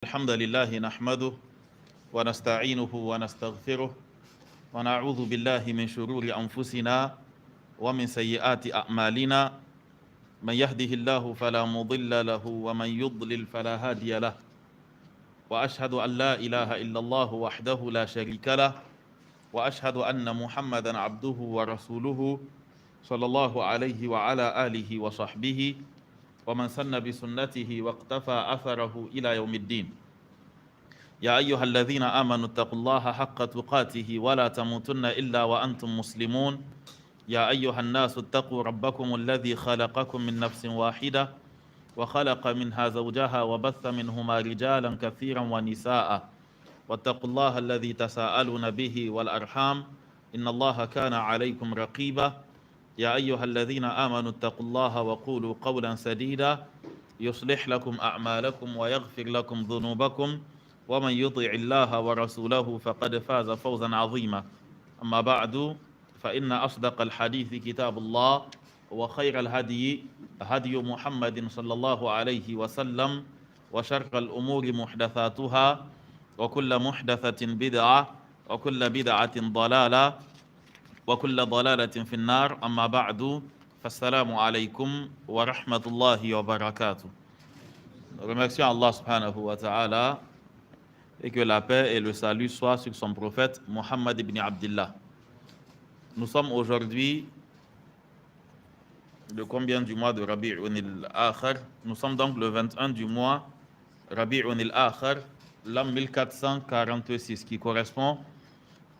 الحمد لله نحمده ونستعينه ونستغفره ونعوذ بالله من شرور أنفسنا ومن سيئات أعمالنا من يهده الله فلا مضل له ومن يضلل فلا هادي له وأشهد أن لا إله إلا الله وحده لا شريك له وأشهد أن محمدا عبده ورسوله صلى الله عليه وعلى آله وصحبه ومن سن بسنته واقتفى أثره إلى يوم الدين يا أيها الذين آمنوا اتقوا الله حق تقاته ولا تموتن إلا وأنتم مسلمون يا أيها الناس اتقوا ربكم الذي خلقكم من نفس واحدة وخلق منها زوجها وبث منهما رجالا كثيرا ونساء واتقوا الله الذي تساءلون به والأرحام إن الله كان عليكم رقيبا يا أيها الذين آمنوا اتقوا الله وقولوا قولا سديدا يصلح لكم أعمالكم ويغفر لكم ذنوبكم ومن يطع الله ورسوله فقد فاز فوزا عظيما أما بعد فإن أصدق الحديث كتاب الله وخير الهدي هدي محمد صلى الله عليه وسلم وشر الأمور محدثاتها وكل محدثة بدعة وكل بدعة ضلالة وكل ضلالة في النار أما بعد فالسلام عليكم ورحمة الله وبركاته. Remercions Allah subhanahu wa ta'ala et que la paix et le salut soient sur son prophète Muhammad ibn Abdullah. Nous sommes aujourd'hui le combien du mois de Rabi'un al-Akhir? Nous sommes donc le 21 du mois Rabi'un al-Akhir, l'an 1446, qui correspond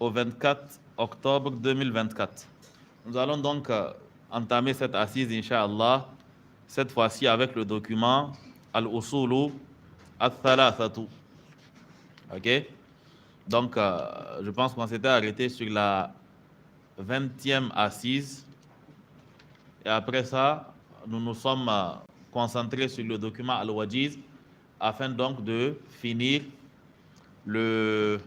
au 24 octobre 2024. Nous allons donc entamer cette assise, Inch'Allah, cette fois-ci avec le document Al-Usulu Al-Thalathatu. Ok? Donc, je pense qu'on s'était arrêté sur la 20e assise. Et après ça, nous nous sommes concentrés sur le document Al-Wajiz afin donc de finir le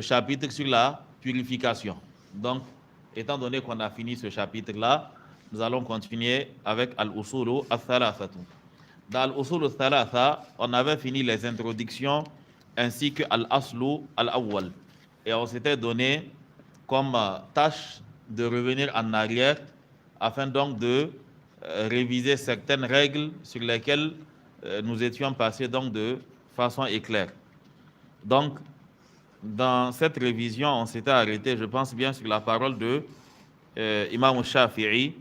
chapitre sur la purification. Donc, étant donné qu'on a fini ce chapitre-là, nous allons continuer avec Al-Usulu Al-Thalathatu. Dans Al-Usulu Al-Thalatha, on avait fini les introductions ainsi que Al-Aslu Al-Awwal. Et on s'était donné comme tâche de revenir en arrière afin donc de réviser certaines règles sur lesquelles nous étions passés donc de façon éclair. Donc, dans cette révision, on s'était arrêté, je pense bien, sur la parole de Imam Shafi'i,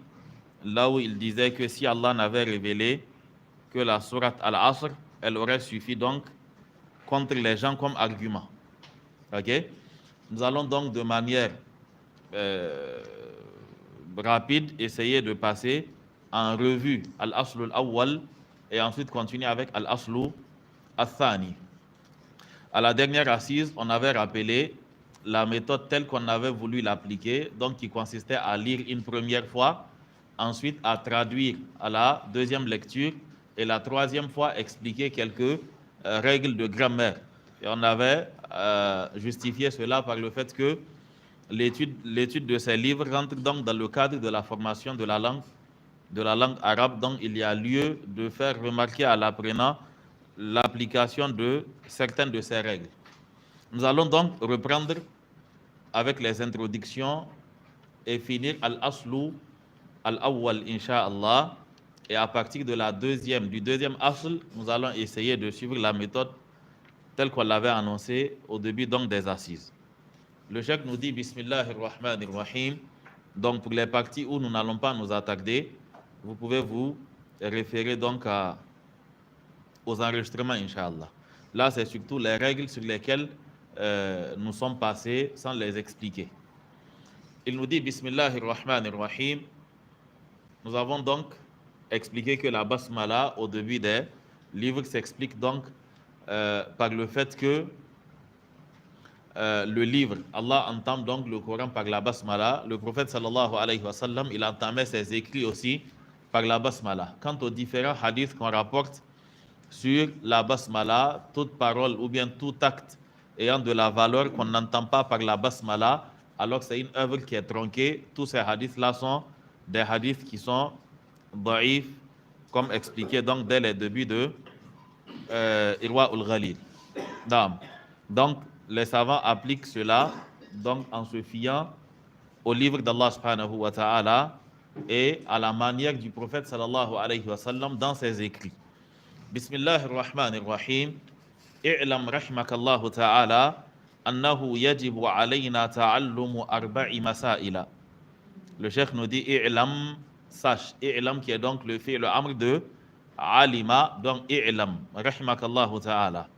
là où il disait que si Allah n'avait révélé que la sourate Al-Asr, elle aurait suffi donc contre les gens comme argument. Ok? Nous allons donc de manière rapide essayer de passer en revue Al-Aslu Al-Awwal et ensuite continuer avec Al-Aslu Al-Thani. À la dernière assise, on avait rappelé la méthode telle qu'on avait voulu l'appliquer, donc qui consistait à lire une première fois, ensuite à traduire à la deuxième lecture et la troisième fois expliquer quelques règles de grammaire. Et on avait justifié cela par le fait que l'étude de ces livres rentre donc dans le cadre de la formation de la langue arabe, donc il y a lieu de faire remarquer à l'apprenant l'application de certaines de ces règles. Nous allons donc reprendre avec les introductions et finir Al-Aslu Al-Awwal, Inch'Allah. Et à partir de du deuxième Asl, nous allons essayer de suivre la méthode telle qu'on l'avait annoncée au début donc des assises. Le cheikh nous dit Bismillahir-Rahmanir-Rahim. Donc pour les parties où nous n'allons pas nous attarder, vous pouvez vous référer donc aux enregistrements, Inch'Allah. Là, c'est surtout les règles sur lesquelles nous sommes passés sans les expliquer. Il nous dit Bismillahir-Rahmanir-Rahim. Nous avons donc expliqué que la basmala au début des livres s'explique donc par le fait que le livre, Allah entame donc le Coran par la basmala. Le prophète sallallahu alayhi wa sallam, il entamait ses écrits aussi par la basmala. Quant aux différents hadiths qu'on rapporte sur la basmala, toute parole ou bien tout acte ayant de la valeur qu'on n'entend pas par la basmala, alors que c'est une œuvre qui est tronquée, tous ces hadiths-là sont des hadiths qui sont da'if, comme expliqué donc dès les débuts de Irwa ul-Ghalil. Donc, les savants appliquent cela donc, en se fiant au livre d'Allah subhanahu wa ta'ala et à la manière du prophète sallallahu alayhi wa sallam dans ses écrits. Bismillahir Rahmanir Rahim. I'lam rahimakallahu ta'ala annahu yajibu alayna ta'allumu arba'i masaila. Le cheikh nous dit i'lam, sache. I'lam qui est donc le fait, le amr de alima, donc i'lam rahimakallahu ta'ala.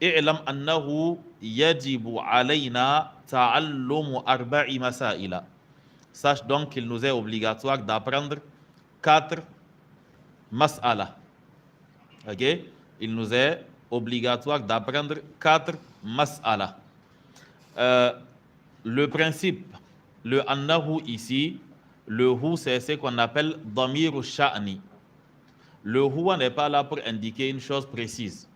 I'lam annahu yajibu alayna ta'allumu arba'i masaila. Sache donc qu'il nous est obligatoire d'apprendre 4 mas'ala. Ok? Il nous est obligatoire d'apprendre 4 mas'ala. Le principe, le annahu ici, le hu c'est ce qu'on appelle damiru sha'ni. Le huwa n'est pas là pour indiquer une chose précise.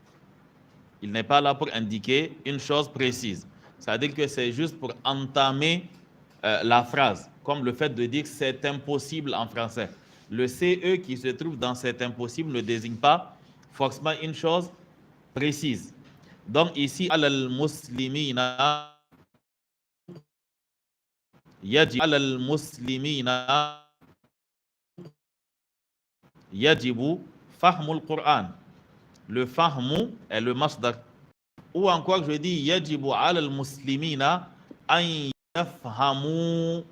Il n'est pas là pour indiquer une chose précise. C'est-à-dire que c'est juste pour entamer la phrase, comme le fait de dire c'est impossible en français. Le CE qui se trouve dans c'est impossible ne désigne pas forcément une chose précise. Donc ici, al-muslimina yajibu al-muslimina yajibu fahmul Qur'an. Le fahmu est le masdar. Ou encore, je dis yajibu al-muslimina an yafhamu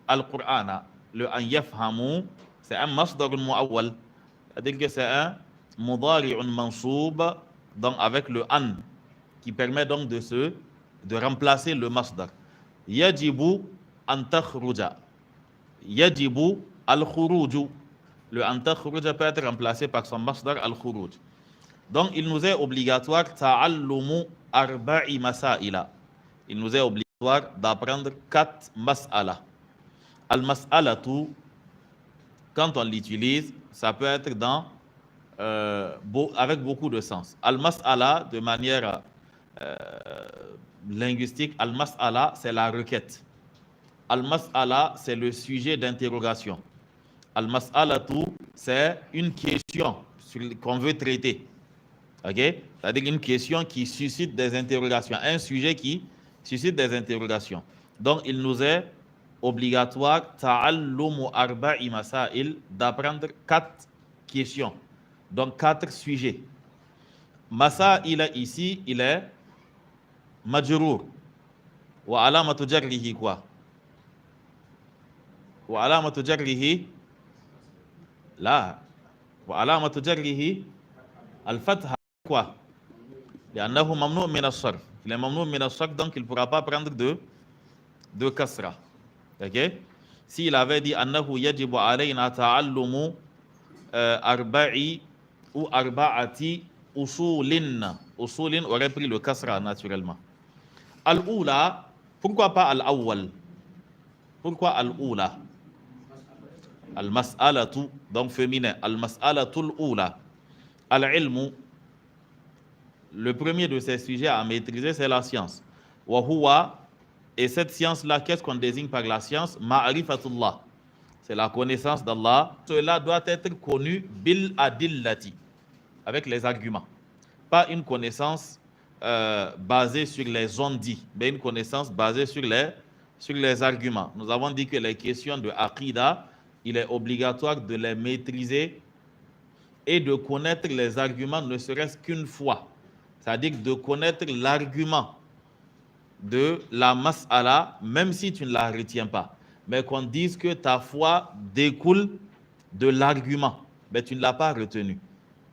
al-Qur'ana. Le an yafhamu, c'est un masdar mu'awwal. C'est-à-dire que c'est un mudari'un mansoub, donc avec le an, qui permet donc de remplacer le masdar. Yajibu an takhruja. Yajibu al-khuruju. Le an takhruja peut être remplacé par son masdar al-khuruj. Donc, il nous est obligatoire ta'allumu arba'i masaila. Il nous est obligatoire d'apprendre 4 mas'ala. Al-mas'alatu, quand on l'utilise, ça peut être avec beaucoup de sens. Al-mas'ala, de manière linguistique, al-mas'ala, c'est la requête. Al-mas'ala, c'est le sujet d'interrogation. Al-mas'alatu, c'est une question qu'on veut traiter. Okay? C'est-à-dire une question qui suscite des interrogations, un sujet qui suscite des interrogations. Donc, il nous est obligatoire ta'allumu arba'i masail, d'apprendre 4 questions, donc 4 sujets. Masail ici, il est majrour. Wa alamatu jarrihi quoi? Wa alamatu jarrihi la. Wa alamatu jarrihi al-fatha. Quoi? Il est mamnou min as-sarf. Il est mamnou min as-sarf, donc il ne pourra pas prendre de kasra. Ok? S'il avait dit annahu yajibu alayna ta'allumu arba'i ou arba'ati usulin. Usulin aurait pris le kasra naturellement. Al-oula, pourquoi pas al-awwal? Pourquoi al-oula? Al-mas'alatu, donc féminin. Al-mas'alatul oula. Al-ilmu. Le premier de ces sujets à maîtriser, c'est la science. Wa huwa, et cette science-là, qu'est-ce qu'on désigne par la science? Ma'rifatullah. C'est la connaissance d'Allah. Cela doit être connu bil adillati, avec les arguments. Pas une connaissance basée sur les on-dit, mais une connaissance basée sur les arguments. Nous avons dit que les questions de aqida, il est obligatoire de les maîtriser et de connaître les arguments ne serait-ce qu'une fois. C'est-à-dire de connaître l'argument de la mas'ala, même si tu ne la retiens pas. Mais qu'on dise que ta foi découle de l'argument, mais tu ne l'as pas retenu.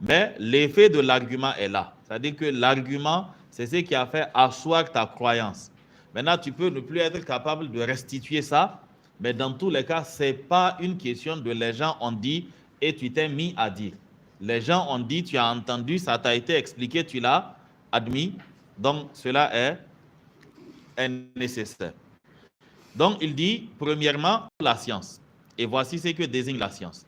Mais l'effet de l'argument est là. C'est-à-dire que l'argument, c'est ce qui a fait asseoir ta croyance. Maintenant, tu peux ne plus être capable de restituer ça, mais dans tous les cas, ce n'est pas une question de les gens ont dit et tu t'es mis à dire. Les gens ont dit, tu as entendu, ça t'a été expliqué, tu l'as admis, donc cela est nécessaire. Donc il dit, premièrement, la science. Et voici ce que désigne la science.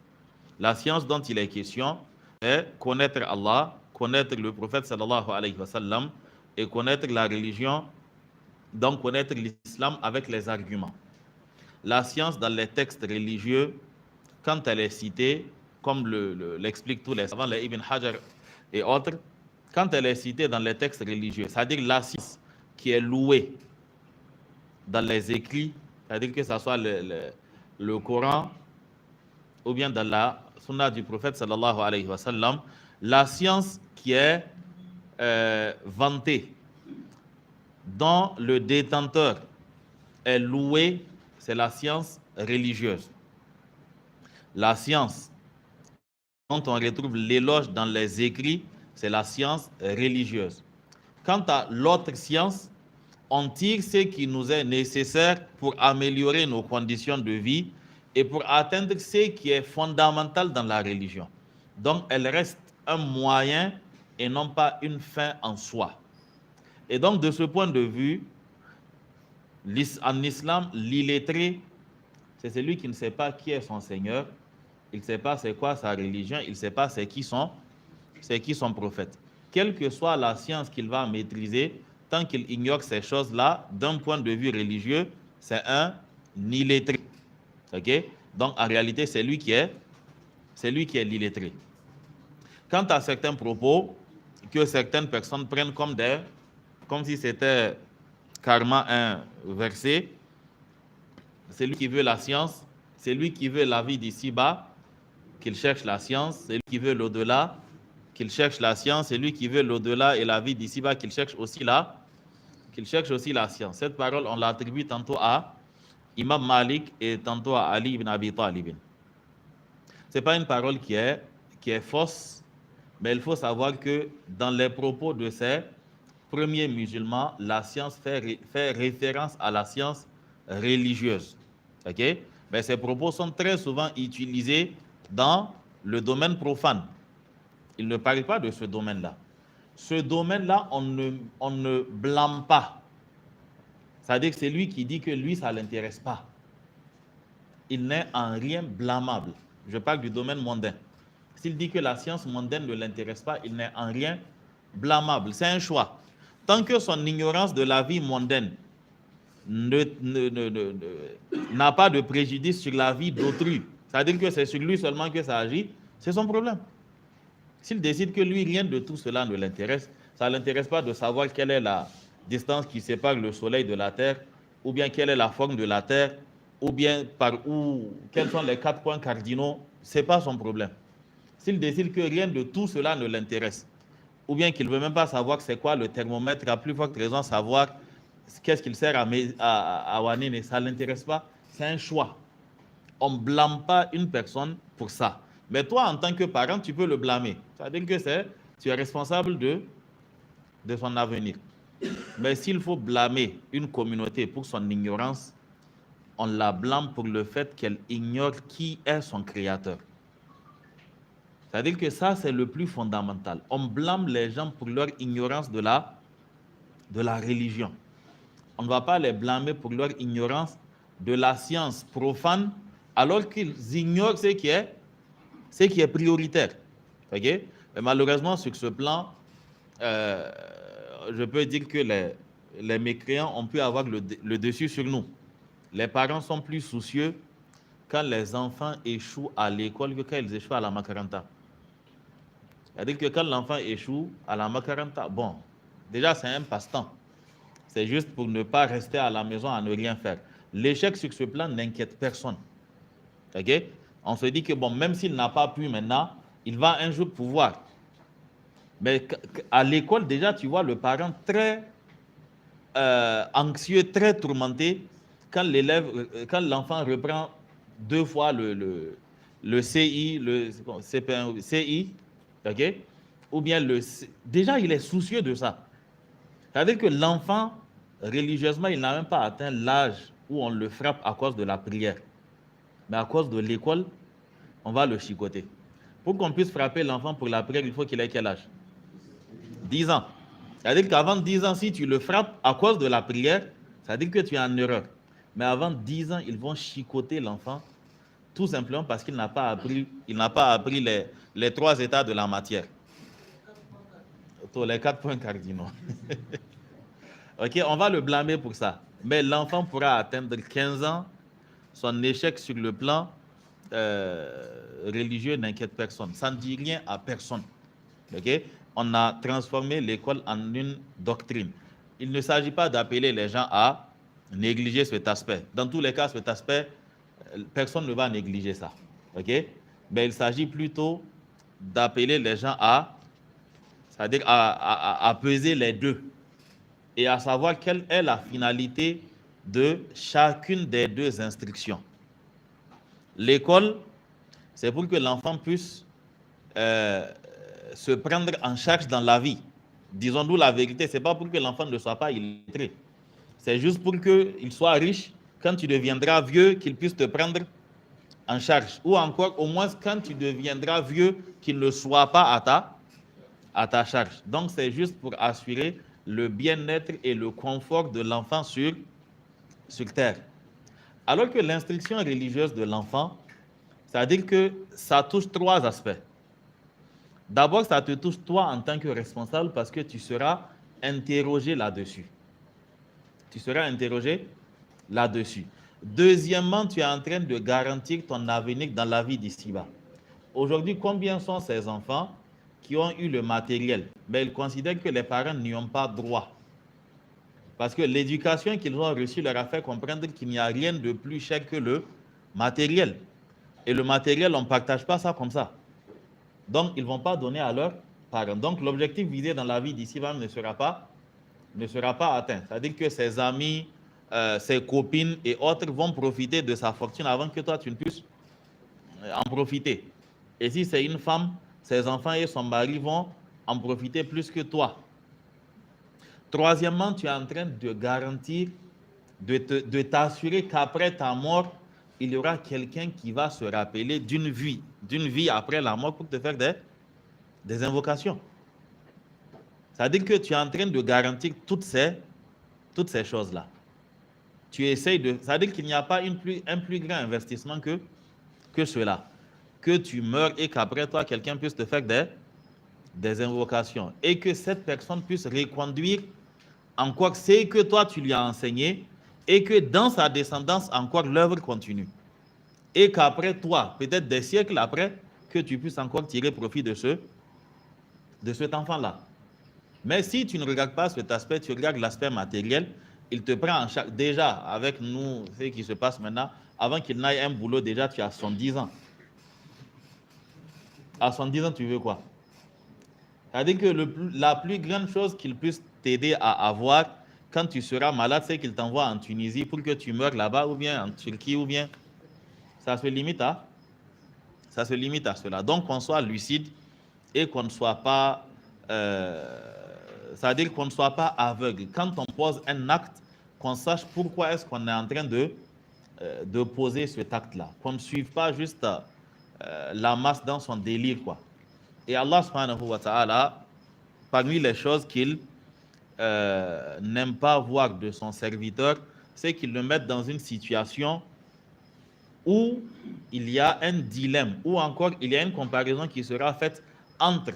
La science dont il est question est connaître Allah, connaître le prophète sallallahu alayhi wa sallam et connaître la religion, donc connaître l'islam avec les arguments. La science dans les textes religieux, quand elle est citée, comme l'expliquent tous les savants, les Ibn Hajar et autres, quand elle est citée dans les textes religieux, c'est-à-dire la science qui est louée dans les écrits, c'est-à-dire que ce soit le Coran ou bien dans la sunna du prophète sallallahu alayhi wa sallam, la science qui est vantée, dont le détenteur est loué, c'est la science religieuse. La science dont on retrouve l'éloge dans les écrits, c'est la science religieuse. Quant à l'autre science, on tire ce qui nous est nécessaire pour améliorer nos conditions de vie et pour atteindre ce qui est fondamental dans la religion. Donc, elle reste un moyen et non pas une fin en soi. Et donc, de ce point de vue, en islam, l'illettré, c'est celui qui ne sait pas qui est son Seigneur, il ne sait pas c'est quoi sa religion, il ne sait pas c'est qui son prophète. Quelle que soit la science qu'il va maîtriser, tant qu'il ignore ces choses-là, d'un point de vue religieux, c'est un illettré. Ok? Donc, en réalité, c'est lui qui est l'illettré. Quant à certains propos que certaines personnes prennent comme si c'était carrément un verset, celui qui veut la science, celui qui veut la vie d'ici-bas, qu'il cherche la science, celui qui veut l'au-delà, qu'il cherche la science, celui qui veut l'au-delà et la vie d'ici-bas, qu'il cherche aussi la science. Cette parole, on l'attribue tantôt à Imam Malik et tantôt à Ali ibn Abi Talib. Ce n'est pas une parole qui est fausse, mais il faut savoir que dans les propos de ces premiers musulmans, la science fait référence à la science religieuse. Okay? Mais ces propos sont très souvent utilisés dans le domaine profane. Il ne parle pas de ce domaine-là. Ce domaine-là, on ne blâme pas. C'est-à-dire que c'est lui qui dit que lui, ça ne l'intéresse pas. Il n'est en rien blâmable. Je parle du domaine mondain. S'il dit que la science mondaine ne l'intéresse pas, il n'est en rien blâmable. C'est un choix. Tant que son ignorance de la vie mondaine n'a pas de préjudice sur la vie d'autrui, c'est-à-dire que c'est sur lui seulement que ça agit, c'est son problème. S'il décide que lui, rien de tout cela ne l'intéresse, ça ne l'intéresse pas de savoir quelle est la distance qui sépare le soleil de la terre, ou bien quelle est la forme de la terre, ou bien quels sont les 4 points cardinaux, ce n'est pas son problème. S'il décide que rien de tout cela ne l'intéresse, ou bien qu'il ne veut même pas savoir c'est quoi le thermomètre, à plus forte raison savoir qu'est-ce qu'il sert à Wanine, ça ne l'intéresse pas, c'est un choix. On ne blâme pas une personne pour ça. Mais toi, en tant que parent, tu peux le blâmer. C'est-à-dire que tu es responsable de son avenir. Mais s'il faut blâmer une communauté pour son ignorance, on la blâme pour le fait qu'elle ignore qui est son créateur. C'est-à-dire que ça, c'est le plus fondamental. On blâme les gens pour leur ignorance de la religion. On ne va pas les blâmer pour leur ignorance de la science profane, alors qu'ils ignorent ce qui est prioritaire. Okay? Mais malheureusement, sur ce plan, je peux dire que les mécréants ont pu avoir le dessus sur nous. Les parents sont plus soucieux quand les enfants échouent à l'école que quand ils échouent à la makaranta. C'est-à-dire que quand l'enfant échoue à la makaranta, bon, déjà c'est un passe-temps. C'est juste pour ne pas rester à la maison à ne rien faire. L'échec sur ce plan n'inquiète personne. Okay? On se dit que bon, même s'il n'a pas pu maintenant, il va un jour pouvoir. Mais à l'école, déjà, tu vois le parent très anxieux, très tourmenté quand l'enfant reprend 2 fois le CI, le CP1, CI, okay? Ou bien déjà, il est soucieux de ça. C'est-à-dire que l'enfant, religieusement, il n'a même pas atteint l'âge où on le frappe à cause de la prière. Mais à cause de l'école, on va le chicoter. Pour qu'on puisse frapper l'enfant pour la prière, il faut qu'il ait quel âge? 10 ans. C'est-à-dire qu'avant 10 ans, si tu le frappes à cause de la prière, ça veut dire que tu es en erreur. Mais avant 10 ans, ils vont chicoter l'enfant, tout simplement parce qu'il n'a pas appris les 3 états de la matière. Les 4 points cardinaux. Ok, on va le blâmer pour ça. Mais l'enfant pourra atteindre 15 ans. Son échec sur le plan religieux n'inquiète personne. Ça ne dit rien à personne. Okay? on a transformé l'école en une doctrine. Il ne s'agit pas d'appeler les gens à négliger cet aspect. Dans tous les cas, cet aspect, personne ne va négliger ça. Okay? Mais il s'agit plutôt d'appeler les gens c'est-à-dire à peser les deux et à savoir quelle est la finalité de chacune des deux instructions. L'école, c'est pour que l'enfant puisse se prendre en charge dans la vie. Disons-nous la vérité, ce n'est pas pour que l'enfant ne soit pas illettré. C'est juste pour qu'il soit riche, quand tu deviendras vieux, qu'il puisse te prendre en charge. Ou encore, au moins, quand tu deviendras vieux, qu'il ne soit pas à ta charge. Donc, c'est juste pour assurer le bien-être et le confort de l'enfant sur terre. Alors que l'instruction religieuse de l'enfant, c'est-à-dire que ça touche trois aspects. D'abord, ça te touche toi en tant que responsable parce que tu seras interrogé là-dessus. Tu seras interrogé là-dessus. Deuxièmement, tu es en train de garantir ton avenir dans la vie d'ici-bas. Aujourd'hui, combien sont ces enfants qui ont eu le matériel, mais ils considèrent que les parents n'y ont pas droit. Parce que l'éducation qu'ils ont reçue leur a fait comprendre qu'il n'y a rien de plus cher que le matériel. Et le matériel, on ne partage pas ça comme ça. Donc, ils ne vont pas donner à leurs parents. Donc, l'objectif visé dans la vie d'ici-bas ne sera pas atteint. C'est-à-dire que ses amis, ses copines et autres vont profiter de sa fortune avant que toi, tu ne puisses en profiter. Et si c'est une femme, ses enfants et son mari vont en profiter plus que toi. Troisièmement, tu es en train de garantir, de t'assurer qu'après ta mort, il y aura quelqu'un qui va se rappeler d'une vie après la mort pour te faire des invocations. C'est-à-dire que tu es en train de garantir toutes ces choses-là. Tu essayes de... C'est-à-dire qu'il n'y a pas un plus grand investissement que cela. Que tu meurs et qu'après toi, quelqu'un puisse te faire des invocations. Et que cette personne puisse reconduire encore ce que toi, tu lui as enseigné et que dans sa descendance, encore l'œuvre continue. Et qu'après toi, peut-être des siècles après, que tu puisses encore tirer profit de cet enfant-là. Mais si tu ne regardes pas cet aspect, tu regardes l'aspect matériel, il te prend en charge. Déjà, avec nous, ce qui se passe maintenant, avant qu'il n'aille un boulot, déjà, tu as 70 ans. À 70 ans, tu veux quoi? C'est-à-dire que la plus grande chose qu'il puisse t'aider à avoir quand tu seras malade, c'est qu'il t'envoie en Tunisie pour que tu meurs là-bas, ou bien en Turquie, ou bien... Ça se limite à cela. Donc, qu'on soit lucide et qu'on ne soit pas... c'est-à-dire qu'on ne soit pas aveugle. Quand on pose un acte, qu'on sache pourquoi est-ce qu'on est en train de poser cet acte-là. Qu'on ne suive pas juste la masse dans son délire, quoi. Et Allah subhanahu wa ta'ala, parmi les choses qu'il n'aime pas voir de son serviteur, c'est qu'il le mette dans une situation où il y a un dilemme, ou encore il y a une comparaison qui sera faite entre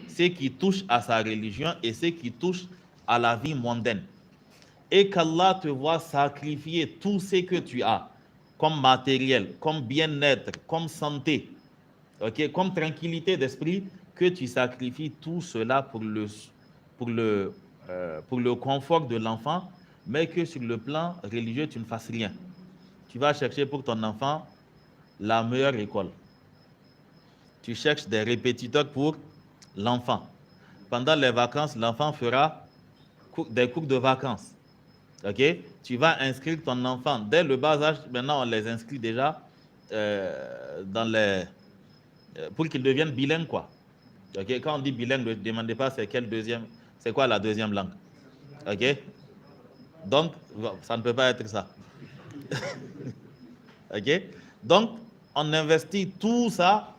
ce qui touche à sa religion et ce qui touche à la vie mondaine. Et qu'Allah te voit sacrifier tout ce que tu as, comme matériel, comme bien-être, comme santé, okay, comme tranquillité d'esprit, que tu sacrifies tout cela pour le confort de l'enfant, mais que sur le plan religieux, tu ne fasses rien. Tu vas chercher pour ton enfant la meilleure école. Tu cherches des répétiteurs pour l'enfant. Pendant les vacances, l'enfant fera des cours de vacances. Okay? Tu vas inscrire ton enfant dès le bas âge. Maintenant, on les inscrit déjà pour qu'ils deviennent bilingues, quoi. Okay? Quand on dit bilingue, ne demandez pas c'est quoi la deuxième langue. Okay? Donc, ça ne peut pas être ça. Okay? Donc, on investit tout ça.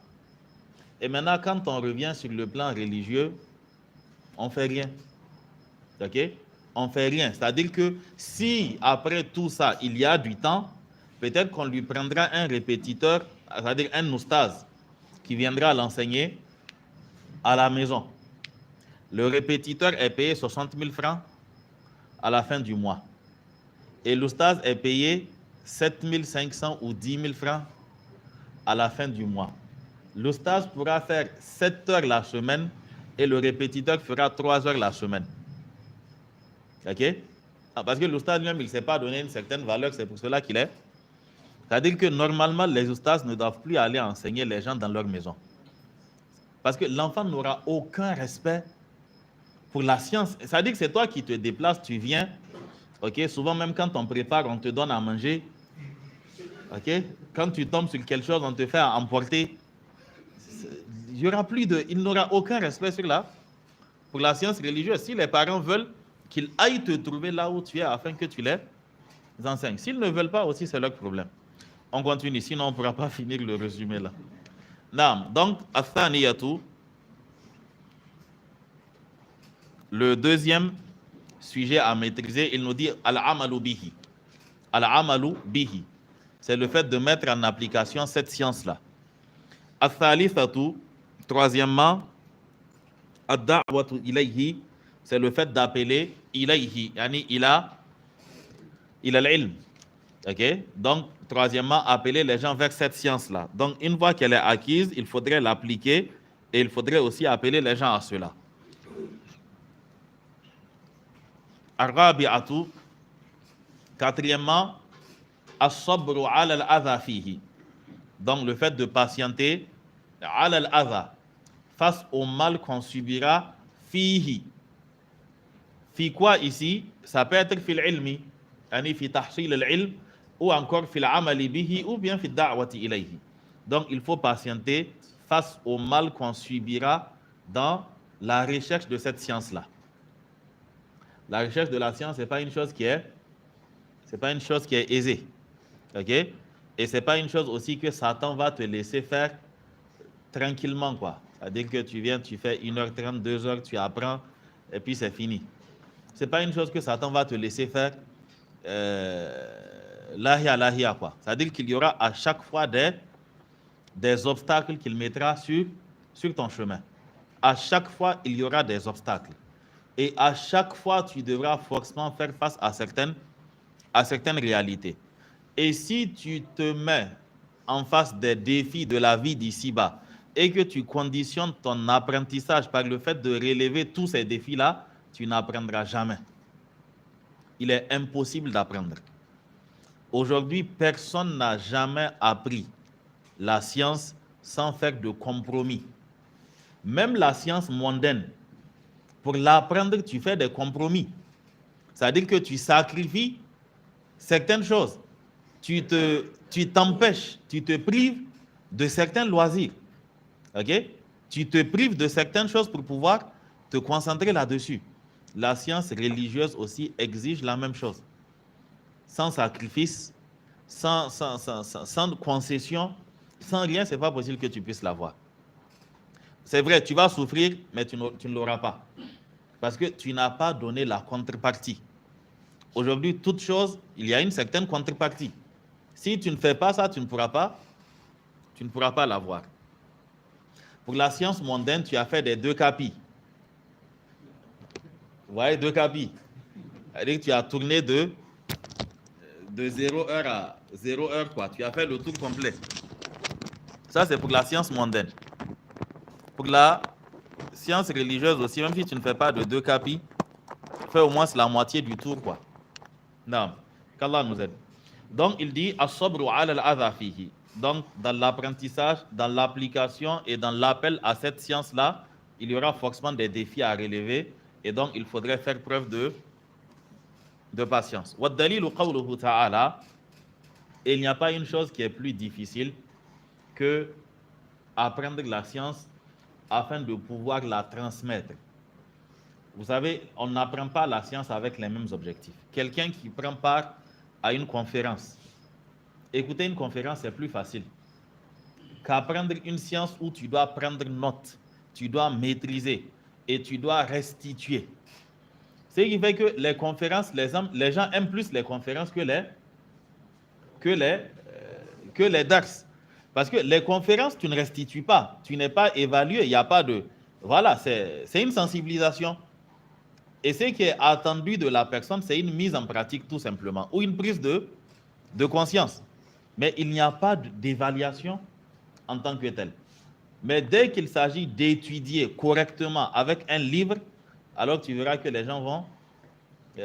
Et maintenant, quand on revient sur le plan religieux, on ne fait rien. Okay? On ne fait rien. C'est-à-dire que si après tout ça, il y a du temps, peut-être qu'on lui prendra un répétiteur, c'est-à-dire un oustaz, qui viendra l'enseigner à la maison. Le répétiteur est payé 60 000 francs à la fin du mois. Et l'oustaz est payé 7 500 ou 10 000 francs à la fin du mois. L'oustaz pourra faire 7 heures la semaine et le répétiteur fera 3 heures la semaine. Ok? Parce que l'oustaz lui-même, il ne s'est pas donné une certaine valeur, c'est pour cela qu'il est. C'est-à-dire que normalement, les oustas ne doivent plus aller enseigner les gens dans leur maison. Parce que l'enfant n'aura aucun respect pour la science. C'est-à-dire que c'est toi qui te déplaces, tu viens. Ok? Souvent, même quand on prépare, on te donne à manger. Ok? Quand tu tombes sur quelque chose, on te fait emporter. Il n'aura aucun respect pour la science religieuse. Si les parents veulent qu'ils aillent te trouver là où tu es afin que tu les enseignes. S'ils ne veulent pas aussi, c'est leur problème. On continue, sinon on ne pourra pas finir le résumé là. Naam. Donc, Athaniyatu, le deuxième sujet à maîtriser, il nous dit Al-amalu bihi. Al-amalu bihi. C'est le fait de mettre en application cette science-là. Athalithatu, troisièmement, Ad-da'watu ilayhi, c'est le fait d'appeler ilayhi, yani ila al-ilm. Ok? Donc, troisièmement, appeler les gens vers cette science-là. Donc, une fois qu'elle est acquise, il faudrait l'appliquer et il faudrait aussi appeler les gens à cela. Ar-rabi'atu, quatrièmement, as-sabru ala al-adha fihi. Donc, le fait de patienter ala al-adha, face au mal qu'on subira fihi. Fi quoi ici? Ça peut être fil ilmi, yani fi tahsil al-ilm, ou encore fil amali bihi, ou bien fi da'wati ilayhi. Donc, il faut patienter face au mal qu'on subira dans la recherche de cette science-là. La recherche de la science, c'est pas une chose qui est aisée. Ok? Et c'est pas une chose aussi que Satan va te laisser faire tranquillement, quoi. C'est-à-dire que tu viens, tu fais 1h30, 2h, tu apprends, et puis c'est fini. C'est pas une chose que Satan va te laisser faire lahia, quoi. C'est-à-dire qu'il y aura à chaque fois des obstacles qu'il mettra sur ton chemin. À chaque fois, il y aura des obstacles. Et à chaque fois, tu devras forcément faire face à certaines réalités. Et si tu te mets en face des défis de la vie d'ici-bas et que tu conditionnes ton apprentissage par le fait de relever tous ces défis-là, tu n'apprendras jamais. Il est impossible d'apprendre. Aujourd'hui, personne n'a jamais appris la science sans faire de compromis. Même la science mondaine, pour l'apprendre, tu fais des compromis. C'est-à-dire que tu sacrifies certaines choses. Tu t'empêches, tu te prives de certains loisirs. Ok? Tu te prives de certaines choses pour pouvoir te concentrer là-dessus. La science religieuse aussi exige la même chose. Sans sacrifice, sans concession, sans rien, ce n'est pas possible que tu puisses l'avoir. C'est vrai, tu vas souffrir, mais tu ne l'auras pas. Parce que tu n'as pas donné la contrepartie. Aujourd'hui, toute chose, il y a une certaine contrepartie. Si tu ne fais pas ça, tu ne pourras pas l'avoir. Pour la science mondaine, tu as fait des 2 capis. Vous voyez, 2 capis. C'est-à-dire que tu as tourné de 0 heure à 0 heure, quoi. Tu as fait le tour complet. Ça, c'est pour la science mondaine. Pour la science religieuse aussi, même si tu ne fais pas de 2 capis, fais au moins la moitié du tour, quoi. Non, qu'Allah nous aide. Donc, il dit as-sabru ala al-adha fihi. Donc, dans l'apprentissage, dans l'application et dans l'appel à cette science-là, il y aura forcément des défis à relever et donc il faudrait faire preuve de patience. Wa dalilu qawluhu ta'ala, et il n'y a pas une chose qui est plus difficile que apprendre la science afin de pouvoir la transmettre. Vous savez, on n'apprend pas la science avec les mêmes objectifs. Quelqu'un qui prend part à une conférence, écouter une conférence, c'est plus facile qu'apprendre une science où tu dois prendre note, tu dois maîtriser et tu dois restituer. Ce qui fait que les conférences, les gens aiment plus les conférences que les dars. Parce que les conférences, tu ne restitues pas, tu n'es pas évalué, il n'y a pas de... Voilà, c'est une sensibilisation. Et ce qui est attendu de la personne, c'est une mise en pratique tout simplement, ou une prise de conscience. Mais il n'y a pas d'évaluation en tant que telle. Mais dès qu'il s'agit d'étudier correctement avec un livre, alors tu verras que les gens vont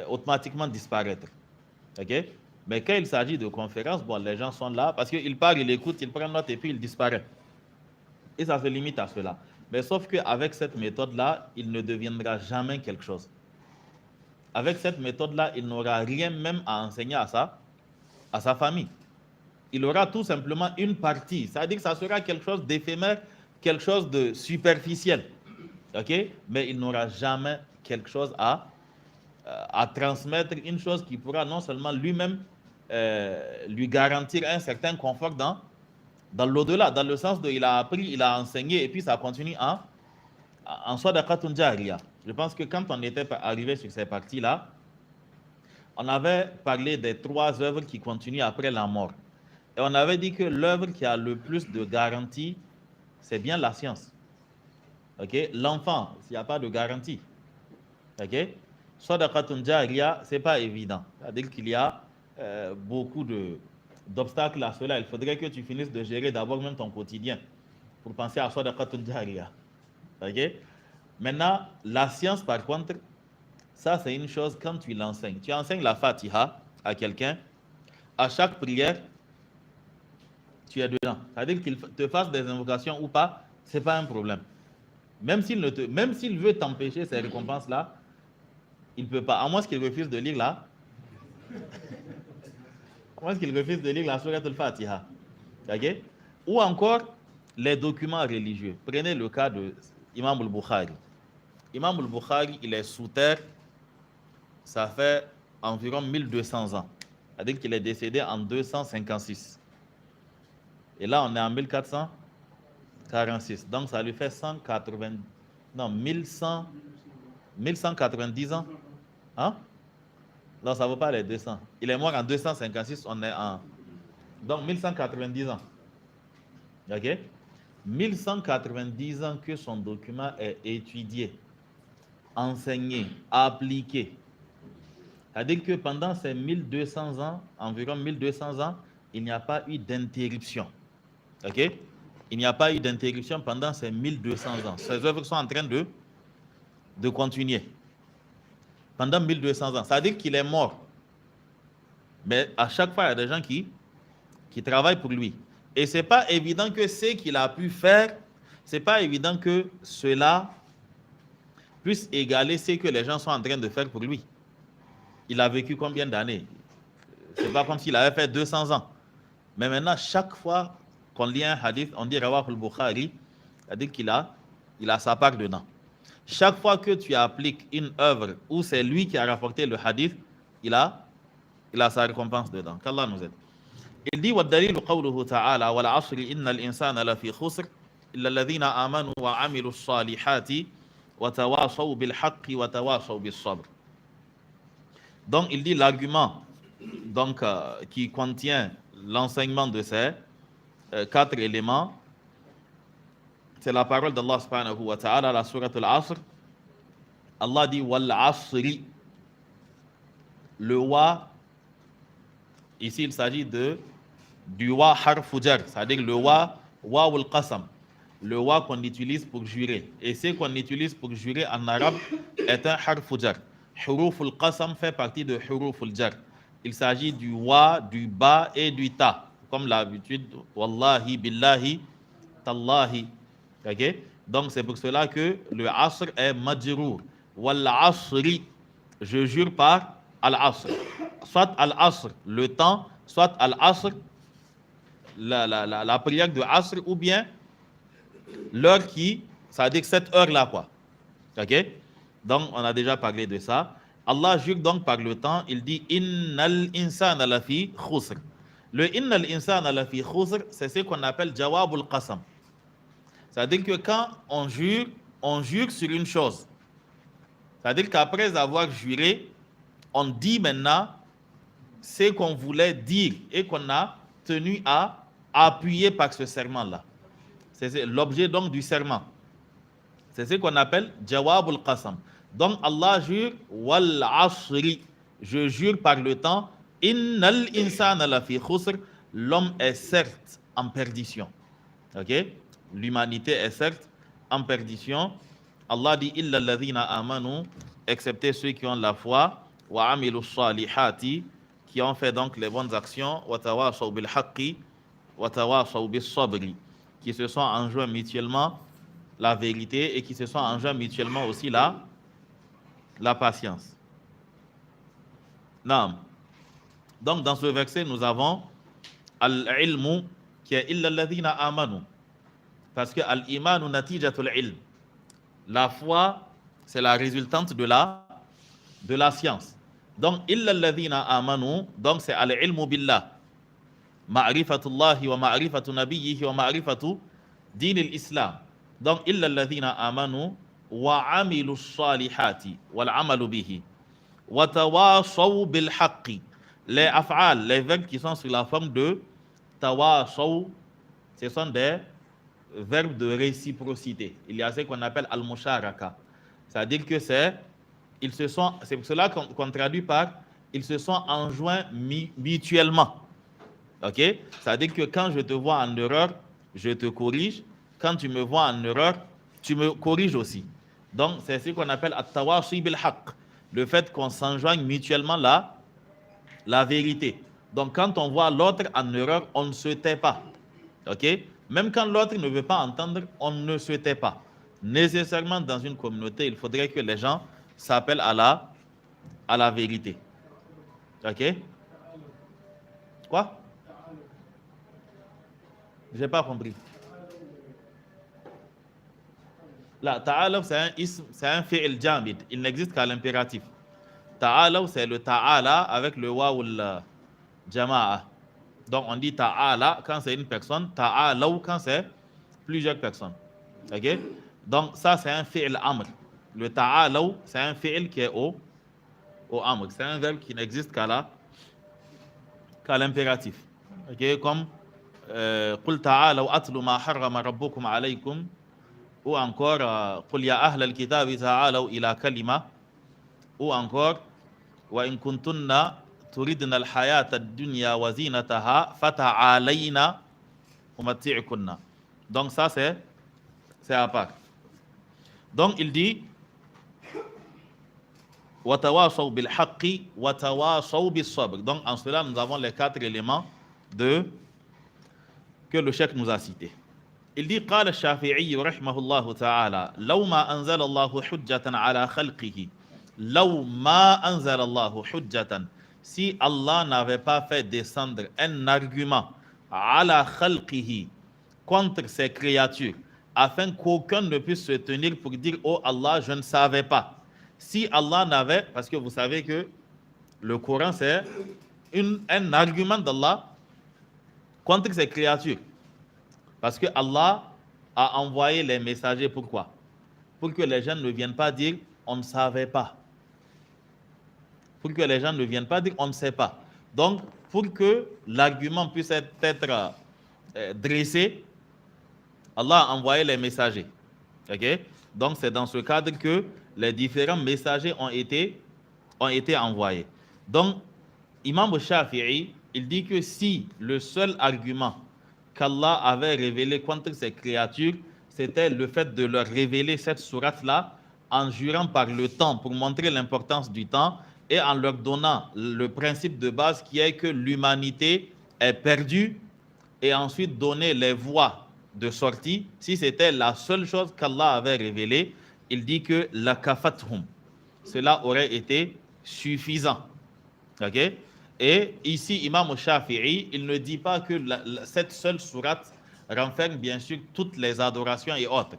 automatiquement disparaître. Ok? Mais quand il s'agit de conférences, bon, les gens sont là parce qu'ils parlent, ils écoutent, ils prennent note et puis ils disparaissent. Et ça se limite à cela. Mais sauf qu'avec cette méthode-là, il ne deviendra jamais quelque chose. Avec cette méthode-là, il n'aura rien même à enseigner à sa famille. Il aura tout simplement une partie. C'est-à-dire que ça sera quelque chose d'éphémère, quelque chose de superficiel. Ok? Mais il n'aura jamais quelque chose à transmettre, une chose qui pourra non seulement lui-même lui garantir un certain confort dans l'au-delà, dans le sens de il a appris, il a enseigné et puis ça continue en sadaqatun jariya. Je pense que quand on était arrivé sur ces parties-là, on avait parlé des 3 œuvres qui continuent après la mort. Et on avait dit que l'œuvre qui a le plus de garantie, c'est bien la science. Ok? L'enfant, s'il n'y a pas de garantie. Ok? Sadaqatun jariya, ce n'est pas évident. C'est-à-dire qu'il y a beaucoup d'obstacles à cela. Il faudrait que tu finisses de gérer d'abord même ton quotidien pour penser à sadaqatun jariya. Ok? Maintenant, la science, par contre, ça c'est une chose quand tu l'enseignes. Tu enseignes la Fatiha à quelqu'un, à chaque prière, tu es dedans. C'est-à-dire qu'il te fasse des invocations ou pas, ce n'est pas un problème. Même s'il veut t'empêcher ces récompenses-là, il ne peut pas. À moins qu'il refuse de lire là. À moins qu'il refuse de lire la Surat al-Fatiha. Okay? Ou encore les documents religieux. Prenez le cas de Imam al-Bukhari. Imam al-Bukhari, il est sous terre, ça fait environ 1200 ans. C'est-à-dire qu'il est décédé en 256. Et là, on est en 1446. Donc, ça lui fait 1190 ans. Hein? Non, ça ne vaut pas les 200. Il est mort en 256, on est en... Donc, 1190 ans. OK? 1190 ans que son document est étudié, enseigné, appliqué. C'est-à-dire que pendant ces 1200 ans, environ 1200 ans, il n'y a pas eu d'interruption. OK? Il n'y a pas eu d'interruption pendant ces 1200 ans. Ces œuvres sont en train de continuer. Pendant 1200 ans. Ça veut dire qu'il est mort. Mais à chaque fois, il y a des gens qui travaillent pour lui. Et ce n'est pas évident que ce qu'il a pu faire, ce n'est pas évident que cela puisse égaler ce que les gens sont en train de faire pour lui. Il a vécu combien d'années? Ce n'est pas comme s'il avait fait 200 ans. Mais maintenant, chaque fois qu'on lit un hadith, on dit Rawah al-Bukhari, c'est-à-dire qu'il a sa part dedans. Chaque fois que tu appliques une œuvre où c'est lui qui a rapporté le hadith, il a sa récompense dedans. Qu'Allah nous aide. Il dit وَالدَّلِيلُ قَوْلُهُ تَعَالَى وَالْعَصْرِ إِنَّ الْإِنسَانَ لَفِي خُسْرٍ إِلَّا الَّذِينَ آمَنُوا وَعَمِلُوا الصَّالِحَاتِ وَتَوَاصَوْا بِالْحَقِّ وَتَوَاصَوْا بِالصَّبْرِ. Donc il dit l'argument qui contient l'enseignement de ces 4 éléments, c'est la parole d'Allah subhanahu wa ta'ala, la sourate al-Asr. Allah dit wal asri. Le wa, ici il s'agit du wa harfu jar, c'est-à-dire le wa al qasam, le wa qu'on utilise pour jurer. Et ce qu'on utilise pour jurer en arabe est un harfu jar. Huruf al qasam fait partie de huruf al jar. Il s'agit du wa, du ba et du ta, comme l'habitude, wallahi, billahi, tallahi. Okay? Donc c'est pour cela que le asr est majrour. Wal asri, je jure par al-asr. Soit al-asr, le temps, soit al-asr, la prière de asr, ou bien l'heure ça veut dire cette heure-là, quoi. Ok? Donc on a déjà parlé de ça. Allah jure donc par le temps, il dit innal insana lafi khusr. Le innal insana lafi khusr, c'est ce qu'on appelle jawabul qasam. C'est-à-dire que quand on jure sur une chose. C'est-à-dire qu'après avoir juré, on dit maintenant ce qu'on voulait dire et qu'on a tenu à appuyer par ce serment-là. C'est l'objet donc du serment. C'est ce qu'on appelle jawab al-qasam. Donc Allah jure wal asri. Je jure par le temps. Innal insana lafi khusr. L'homme est certes en perdition. Ok? l'humanité est certes en perdition. Allah dit illa alladhina amanu, excepté ceux qui ont la foi, wa amilu salihati, qui ont fait donc les bonnes actions, wa tawasaw bil haqqi wa tawasaw bis sabri, qui se sont enjoints mutuellement la vérité et qui se sont enjoints mutuellement aussi la patience. Naam. Donc dans ce verset nous avons al-ilmu qui est illa alladhina amanu, parce que al-imanu natijatul ilm. La foi, c'est la résultante de la science. Donc, illa alladhina amanu, donc c'est al-ilmu billah. Ma'rifatullahi wa ma'rifatu nabiyyihi wa ma'rifatu din al-islam. Donc, illa alladhina amanu wa amilu salihati wal amalu bihi. Wa tawasaw bil haqqi. Les af'al, les verbes qui sont sur la forme de tawasaw, ce sont des verbe de réciprocité. Il y a ce qu'on appelle al-musharaka. C'est-à-dire que c'est pour cela qu'on traduit par ils se sont enjoints mutuellement. OK? C'est-à-dire que quand je te vois en erreur, je te corrige. Quand tu me vois en erreur, tu me corriges aussi. Donc, c'est ce qu'on appelle at-tawasi bil haqq. Le fait qu'on s'enjoigne mutuellement la vérité. Donc, quand on voit l'autre en erreur, on ne se tait pas. OK? Même quand l'autre ne veut pas entendre, on ne se tait pas. Nécessairement, dans une communauté, il faudrait que les gens s'appellent à la vérité. OK? Quoi? Je n'ai pas compris. Là, ta'alaw, c'est un fi'il jamid. Il n'existe qu'à l'impératif. Ta'alaw, c'est le ta'ala avec le wawul jama'a. Donc, on dit ta'ala quand c'est une personne, ta'alaw quand c'est plusieurs personnes. OK? Donc, ça, c'est un fi'il amr. Le ta'alaw, c'est un fi'il qui est au amr. C'est un verbe qui n'existe qu'à l'impératif. OK? Comme قُلْ تَعَالَوْا أَتْلُ مَا حَرَّمَ رَبُّكُمْ عَلَيْكُمْ, ou encore قُلْ يَا أَهْلَ الْكِتَابِ تَعَالَوْا إِلَى كَلِمَةٍ, ou encore وَإِن كُنتُنَّ تُرِدْنَ الْحَيَاةَ الدُّنْيَا وَزِينَتَهَا فَتَعَالَيْنَ أُمَتِّعْكُنَّ. Donc ça c'est à part. Donc il dit وَتَوَاصَوْا بِالْحَقِّ وَتَوَاصَوْا بِالصَّبْرِ. Donc en cela nous avons les 4 éléments que le cheikh nous a cités. Il dit قال الشافعي رحمه الله تعالى لو ما أنزل الله حجة على خلقه لو ما أنزل الله حجة, si Allah n'avait pas fait descendre un argument على خلقه, contre ses créatures, afin qu'aucun ne puisse se tenir pour dire oh Allah, je ne savais pas. Si Allah n'avait, parce que vous savez que le Coran c'est un argument d'Allah contre ses créatures. Parce que Allah a envoyé les messagers, pourquoi? Pour que les gens ne viennent pas dire on ne savait pas. Pour que les gens ne viennent pas dire on ne sait pas. Donc, pour que l'argument puisse être dressé, Allah a envoyé les messagers. Okay? Donc, c'est dans ce cadre que les différents messagers ont été envoyés. Donc, Imam Shafi'i, il dit que si le seul argument qu'Allah avait révélé contre ses créatures, c'était le fait de leur révéler cette sourate-là en jurant par le temps pour montrer l'importance du temps et en leur donnant le principe de base qui est que l'humanité est perdue et ensuite donner les voies de sortie. Si c'était la seule chose qu'Allah avait révélée, il dit que la kafathum, cela aurait été suffisant. OK? Et ici, Imam Shafi'i, il ne dit pas que cette seule sourate renferme bien sûr toutes les adorations et autres.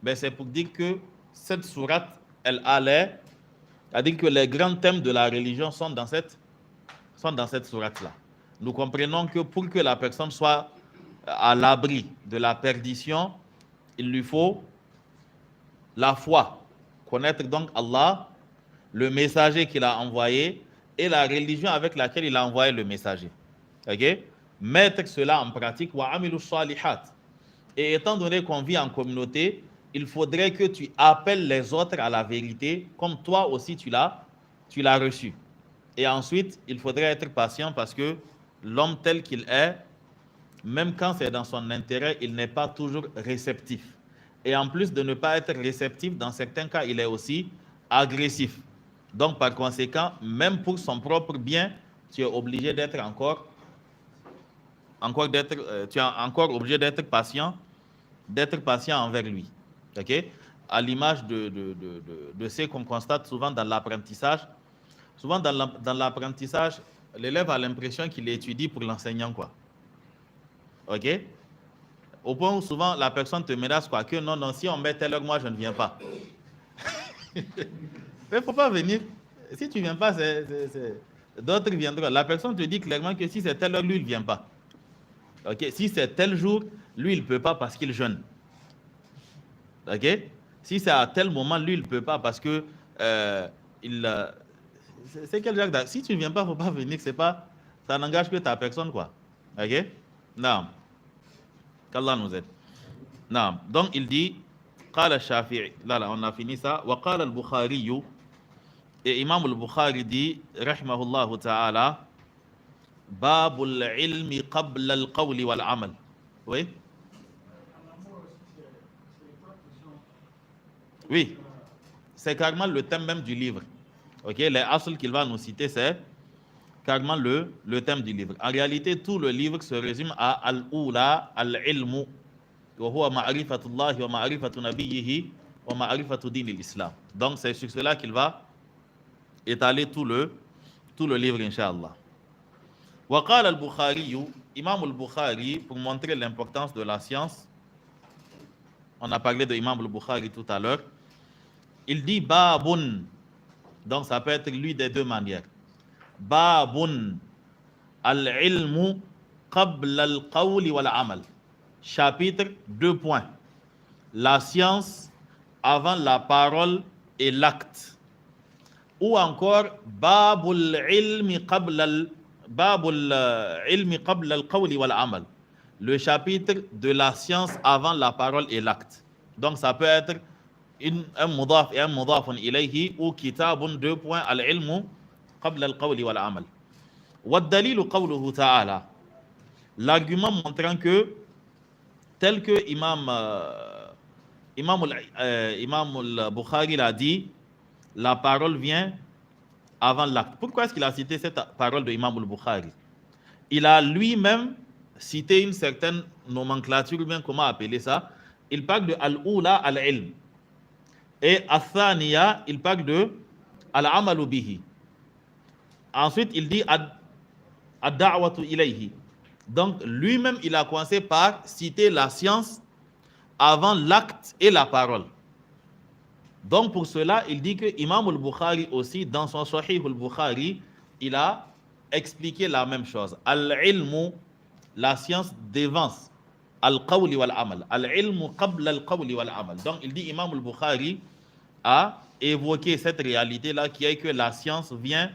Mais c'est pour dire que cette sourate, elle allait, c'est-à-dire que les grands thèmes de la religion sont dans cette sourate-là. Nous comprenons que pour que la personne soit à l'abri de la perdition, il lui faut la foi, connaître donc Allah, le messager qu'il a envoyé, et la religion avec laquelle il a envoyé le messager. OK? Mettre cela en pratique. Wa amilu salihat. Et étant donné qu'on vit en communauté, il faudrait que tu appelles les autres à la vérité, comme toi aussi tu l'as reçu. Et ensuite, il faudrait être patient parce que l'homme tel qu'il est, même quand c'est dans son intérêt, il n'est pas toujours réceptif. Et en plus de ne pas être réceptif, dans certains cas, il est aussi agressif. Donc, par conséquent, même pour son propre bien, tu es obligé d'être tu es encore obligé d'être patient envers lui. Ok? À l'image de ce qu'on constate souvent dans l'apprentissage. Souvent, dans l'apprentissage, l'élève a l'impression qu'il étudie pour l'enseignant, quoi. Ok? Au point où souvent la personne te menace, quoi, que non, si on met telle heure, moi je ne viens pas. Mais il ne faut pas venir. Si tu ne viens pas, d'autres viendront. La personne te dit clairement que si c'est telle heure, lui, il ne vient pas. Ok? Si c'est tel jour, lui, il ne peut pas parce qu'il jeûne. Ok? Si c'est à tel moment, lui, il ne peut pas parce que c'est quel genre d'acte? Si tu ne viens pas, il ne faut pas venir. Ça n'engage que ta personne, quoi. Ok? Non. Qu'Allah nous aide. Non. Donc, il dit, قال الشافعي. Là, on a fini ça. وقال البخاري. Et Imam al-Bukhari dit, rahimahullah ta'ala, باب العلم قبل القول والعمل. Oui? Oui. C'est carrément le thème même du livre. Ok? Les asl qu'il va nous citer, c'est carrément le thème du livre. En réalité, tout le livre se résume à al-ula, al-ilmu, wa huwa ma'rifatullahi wa ma'rifatu nabiyyihi wa ma'rifatu din l'islam. Donc, c'est sur cela qu'il va étaler tout le livre, Inch'Allah. Wa qala al-Bukhari, Imam al-Bukhari, pour montrer l'importance de la science, on a parlé de Imam al-Bukhari tout à l'heure, il dit babun, donc ça peut être lui des deux manières. Babun al-ilmu qabla al-qawli wal-amal. Chapitre 2 points. La science avant la parole et l'acte. Ou encore babul ilmi qabla al-qawli wal-amal. Le chapitre de la science avant la parole et l'acte. Donc ça peut être un mudaf et un mudafun ilayhi ou kitabun 2 points al-ilmu qabla al-qawli wal-amal. Wad-dalilu qawluhu ta'ala. L'argument montrant que tel que Imam al-Bukhari l'a dit, la parole vient avant l'acte. Pourquoi est-ce qu'il a cité cette parole de Imam al-Bukhari? Il a lui-même cité une certaine nomenclature, ou bien comment appeler ça. Il parle de al-ula al-ilm. Et al-thaniya, il parle de al-amalu bihi. Ensuite, il dit ad-da'watu ilayhi. Donc, lui-même, il a commencé par citer la science avant l'acte et la parole. Donc, pour cela, il dit que Imam al-Bukhari aussi, dans son Sahih al-Bukhari, il a expliqué la même chose. Al-ilmu, la science devance al-qawli wal-amal. Al-ilmu qabla al-qawli wal-amal. Donc, il dit Imam al-Bukhari a évoqué cette réalité-là qui est que la science vient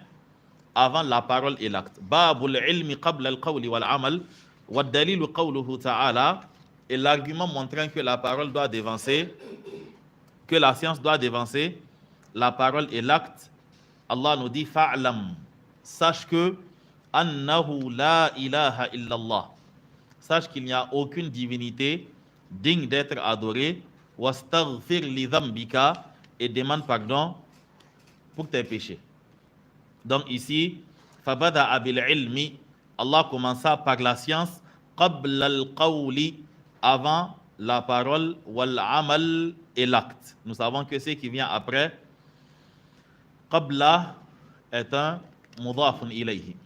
avant la parole et l'acte. Babul ilmi qabla al-qawli wal-amal wa dalilu qawluhu ta'ala, et l'argument montrant que la parole doit dévancer, que la science doit dévancer la parole et l'acte. Allah nous dit fa'lam, sache que annahu la ilaha illallah, sache qu'il n'y a aucune divinité digne d'être adorée, wastaghfir li dhanbika, et demande pardon pour tes péchés. Donc ici, fabada bil ilmi, Allah commença par la science, qabla al-qawli, avant la parole, wal amal, et l'acte. Nous savons que ce qui vient après, qabla est un mudafun ilayhi.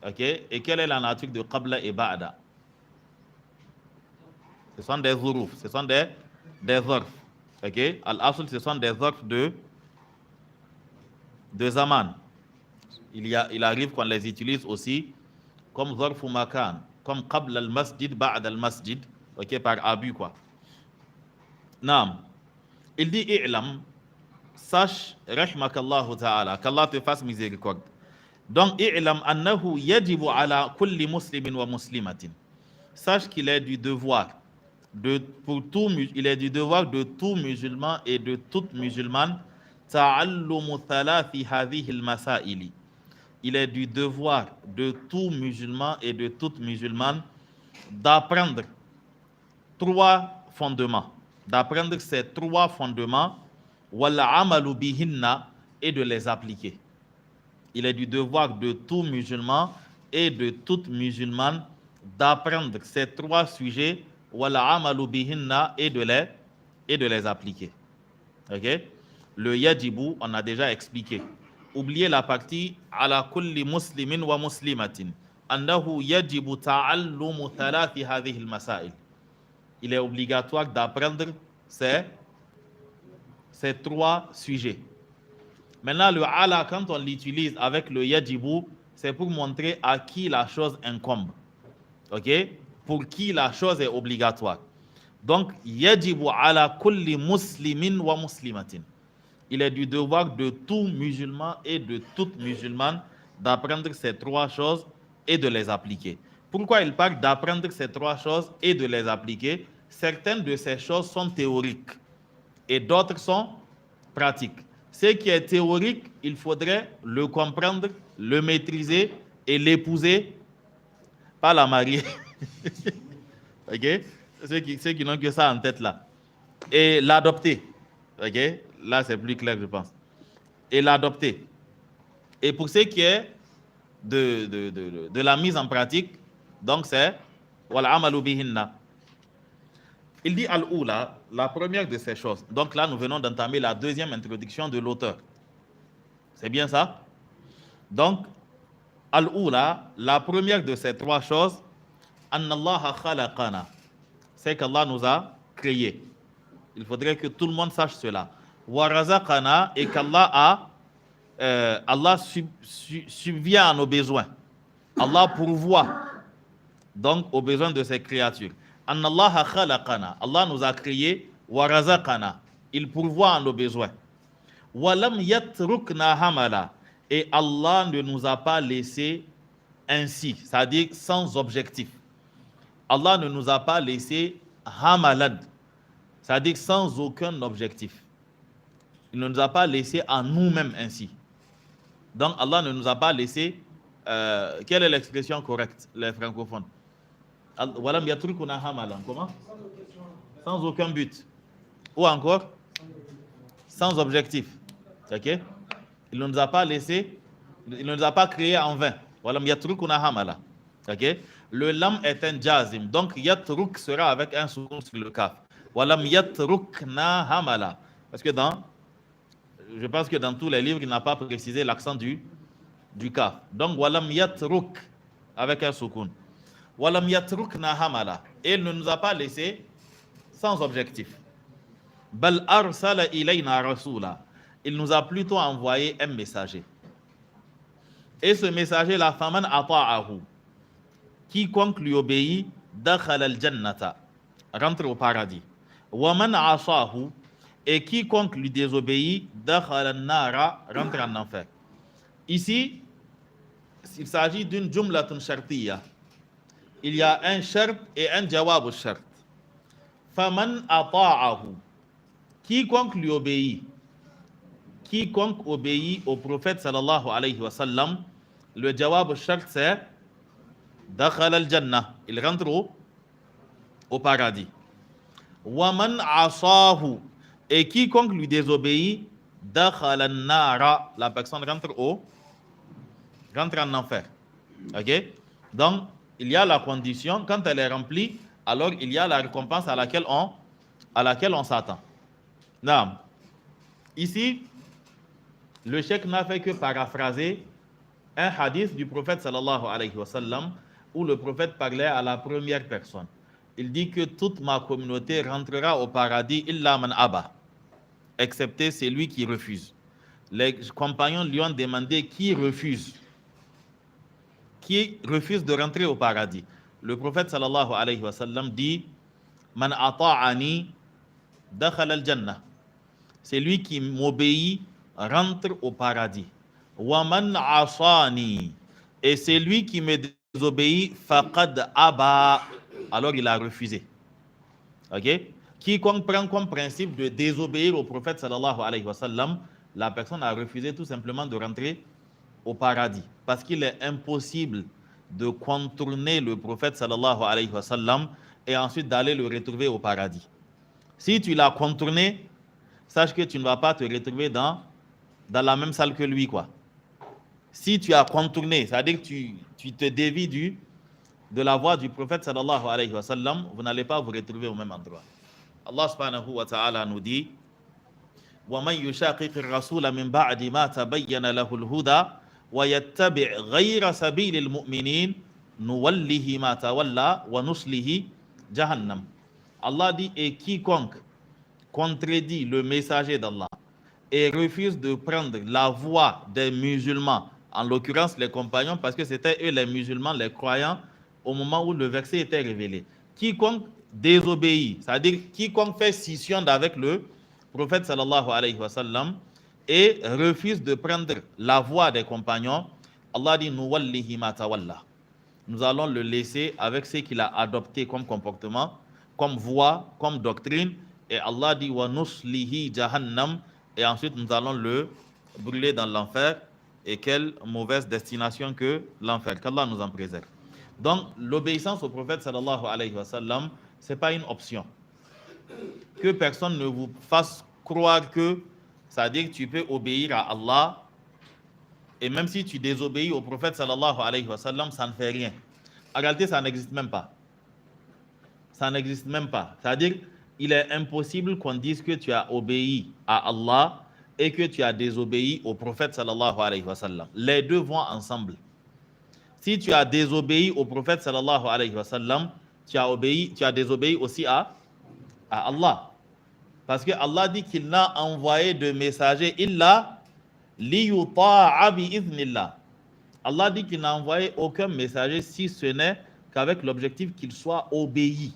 Ok? Et quelle est la nature de qabla et ba'da? Ce sont des zuruf, ce sont des zarf. Ok? Al-asl, ce sont des zarf de zaman. Il arrive qu'on les utilise aussi comme zarfu makan, comme qabla al-masjid, ba'da al-masjid, ok, par abus, quoi. Naam. Il dit i'lam, sache, rahmakallahu ta'ala, qu'Allah te fasse miséricorde. Donc, i'lam annahu yajibu ala kulli muslimin wa muslimatin. Sache qu'il est du devoir il est du devoir de tout musulman et de toute musulmane ta'allumu thalathi hadhihi al-masaili. Il est du devoir de tout musulman et de toute musulmane d'apprendre 3 fondements, d'apprendre ces 3 fondements, wal amalu bihinna, et de les appliquer. Il est du devoir de tout musulman et de toute musulmane d'apprendre ces 3 sujets, wal amalu bihinna, et de les appliquer. Ok? Le yajibu, on a déjà expliqué. Oubliez la partie ala kulli muslimin wa muslimatin annahu yajibu ta'allumu thalathi hadhihi al-masail. Il est obligatoire d'apprendre ces 3 sujets. Maintenant, le ala, quand on l'utilise avec le yajibu, c'est pour montrer à qui la chose incombe. Ok? Pour qui la chose est obligatoire. Donc, yajibu ala kulli muslimin wa muslimatin. Il est du devoir de tout musulman et de toute musulmane d'apprendre ces 3 choses et de les appliquer. Pourquoi il parle d'apprendre ces 3 choses et de les appliquer? Certaines de ces choses sont théoriques et d'autres sont pratiques. Ce qui est théorique, il faudrait le comprendre, le maîtriser et l'épouser, pas la marier. Ok? Ceux qui n'ont que ça en tête là. Et l'adopter. Ok? Là, c'est plus clair, je pense. Et l'adopter. Et pour ce qui est de la mise en pratique, donc c'est wal amalu bihinna. Il dit al-oula, la première de ces choses. Donc là, nous venons d'entamer la deuxième introduction de l'auteur. C'est bien ça? Donc, al-oula, la première de ces 3 choses, anna Allah khalaqana, c'est qu'Allah nous a créés. Il faudrait que tout le monde sache cela. Wa razaqana, et qu'Allah subvient à nos besoins. Allah pourvoit donc aux besoins de ses créatures. Anna Allah khalaqana, Allah nous a créés, wa razaqana, il pourvoit à nos besoins. Wa lam yatrukna hamala, et Allah ne nous a pas laissé ainsi, c'est-à-dire sans objectif. Allah ne nous a pas laissé hamalad, c'est-à-dire sans aucun objectif. Il ne nous a pas laissé à nous-mêmes ainsi. Donc Allah ne nous a pas laissé, quelle est l'expression correcte, les francophones? Walam yatrukuna hamalan, comment? Sans aucun but. Ou encore? Sans objectif. Ok? Il ne nous a pas laissé, il ne nous a pas créé en vain. Walam yatrukuna hamala. Ok? Le lam est un jazim. Donc yatruk sera avec un soukun sur le kaf. Walam yatrukna hamala. Parce que je pense que dans tous les livres, il n'a pas précisé l'accent du kaf. Donc walam yatruk avec un soukun. Walam yatrukna hamala. Et il ne nous a pas laissé sans objectif. Bal arsala ilayna rasula. Il nous a plutôt envoyé un messager. Et ce messager, la faman ata'ahu, quiconque lui obéit, dakhala al-jannata, rentre au paradis. Wa man asahu, et quiconque lui désobéit, dakhala an-nara, rentre en enfer. Ici, il s'agit d'une jumlatun shartiyya. Il y a un shart et un jawab al-shart. Faman ata'ahu, quiconque lui obéit, quiconque obéit au prophète sallallahu alayhi wa sallam, le jawab al-shart c'est dakhala al-jannah, il rentre au paradis. Wa man asahu, et quiconque lui désobéit, dakhala an-nara, la personne rentre en enfer. Ok? Donc il y a la condition, quand elle est remplie, alors il y a la récompense à laquelle on s'attend. Non. Ici, le cheikh n'a fait que paraphraser un hadith du prophète sallallahu alayhi wa sallam où le prophète parlait à la première personne. Il dit que toute ma communauté rentrera au paradis illa man aba, excepté celui qui refuse. Les compagnons lui ont demandé qui refuse de rentrer au paradis. Le prophète sallallahu alayhi wa sallam dit man ata'ani dakhala al-jannah. C'est lui qui m'obéit rentre au paradis. Wa man asani, et c'est lui qui me désobéit faqad aba, alors il a refusé. Ok? Quiconque prend comme principe de désobéir au prophète sallallahu alayhi wa sallam, la personne a refusé tout simplement de rentrer au paradis parce qu'il est impossible de contourner le prophète sallallahu alayhi wa sallam et ensuite d'aller le retrouver au paradis. Si tu l'as contourné, sache que tu ne vas pas te retrouver dans la même salle que lui, quoi. Si tu as contourné, c'est-à-dire que tu te dévies de la voie du prophète sallallahu alayhi wa sallam, vous n'allez pas vous retrouver au même endroit. Allah subhanahu wa ta'ala nous dit وَمَنْ يُشَاقِقِ الرَّسُولَ مِنْ بَعْدِ مَا تَبَيَّنَ لَهُ الْهُدَى وَيَتَّبِعْ غَيْرَ سَبِيلِ الْمُؤْمِنِينَ نُوَلِّهِ مَا تَوَلَّى وَنُصْلِهِ جَهَنَّمَ. Allah dit, et quiconque contredit le messager d'Allah et refuse de prendre la voie des musulmans, en l'occurrence les compagnons, parce que c'était eux les musulmans, les croyants, au moment où le verset était révélé. Quiconque désobéit, c'est-à-dire quiconque fait scission avec le prophète sallallahu alayhi wa sallam et refuse de prendre la voie des compagnons, Allah dit nuwallihi ma tawalla. Nous allons le laisser avec ce qu'il a adopté comme comportement, comme voie, comme doctrine, et Allah dit wa nuslihi jahannam, et ensuite nous allons le brûler dans l'enfer. Et quelle mauvaise destination que l'enfer, qu'Allah nous en préserve. Donc l'obéissance au prophète sallallahu alayhi wa sallam, ce n'est pas une option. Que personne ne vous fasse croire que, c'est-à-dire que tu peux obéir à Allah, et même si tu désobéis au prophète sallallahu alayhi wa sallam, ça ne fait rien. En réalité, ça n'existe même pas. Ça n'existe même pas. C'est-à-dire, il est impossible qu'on dise que tu as obéi à Allah et que tu as désobéi au prophète sallallahu alayhi wa sallam. Les deux vont ensemble. Si tu as désobéi au prophète sallallahu alayhi wa sallam, tu as désobéi aussi à Allah. Parce que Allah dit qu'il n'a envoyé de messager illa liyuta'a bi'iznillah. Allah dit qu'il n'a envoyé aucun messager si ce n'est qu'avec l'objectif qu'il soit obéi.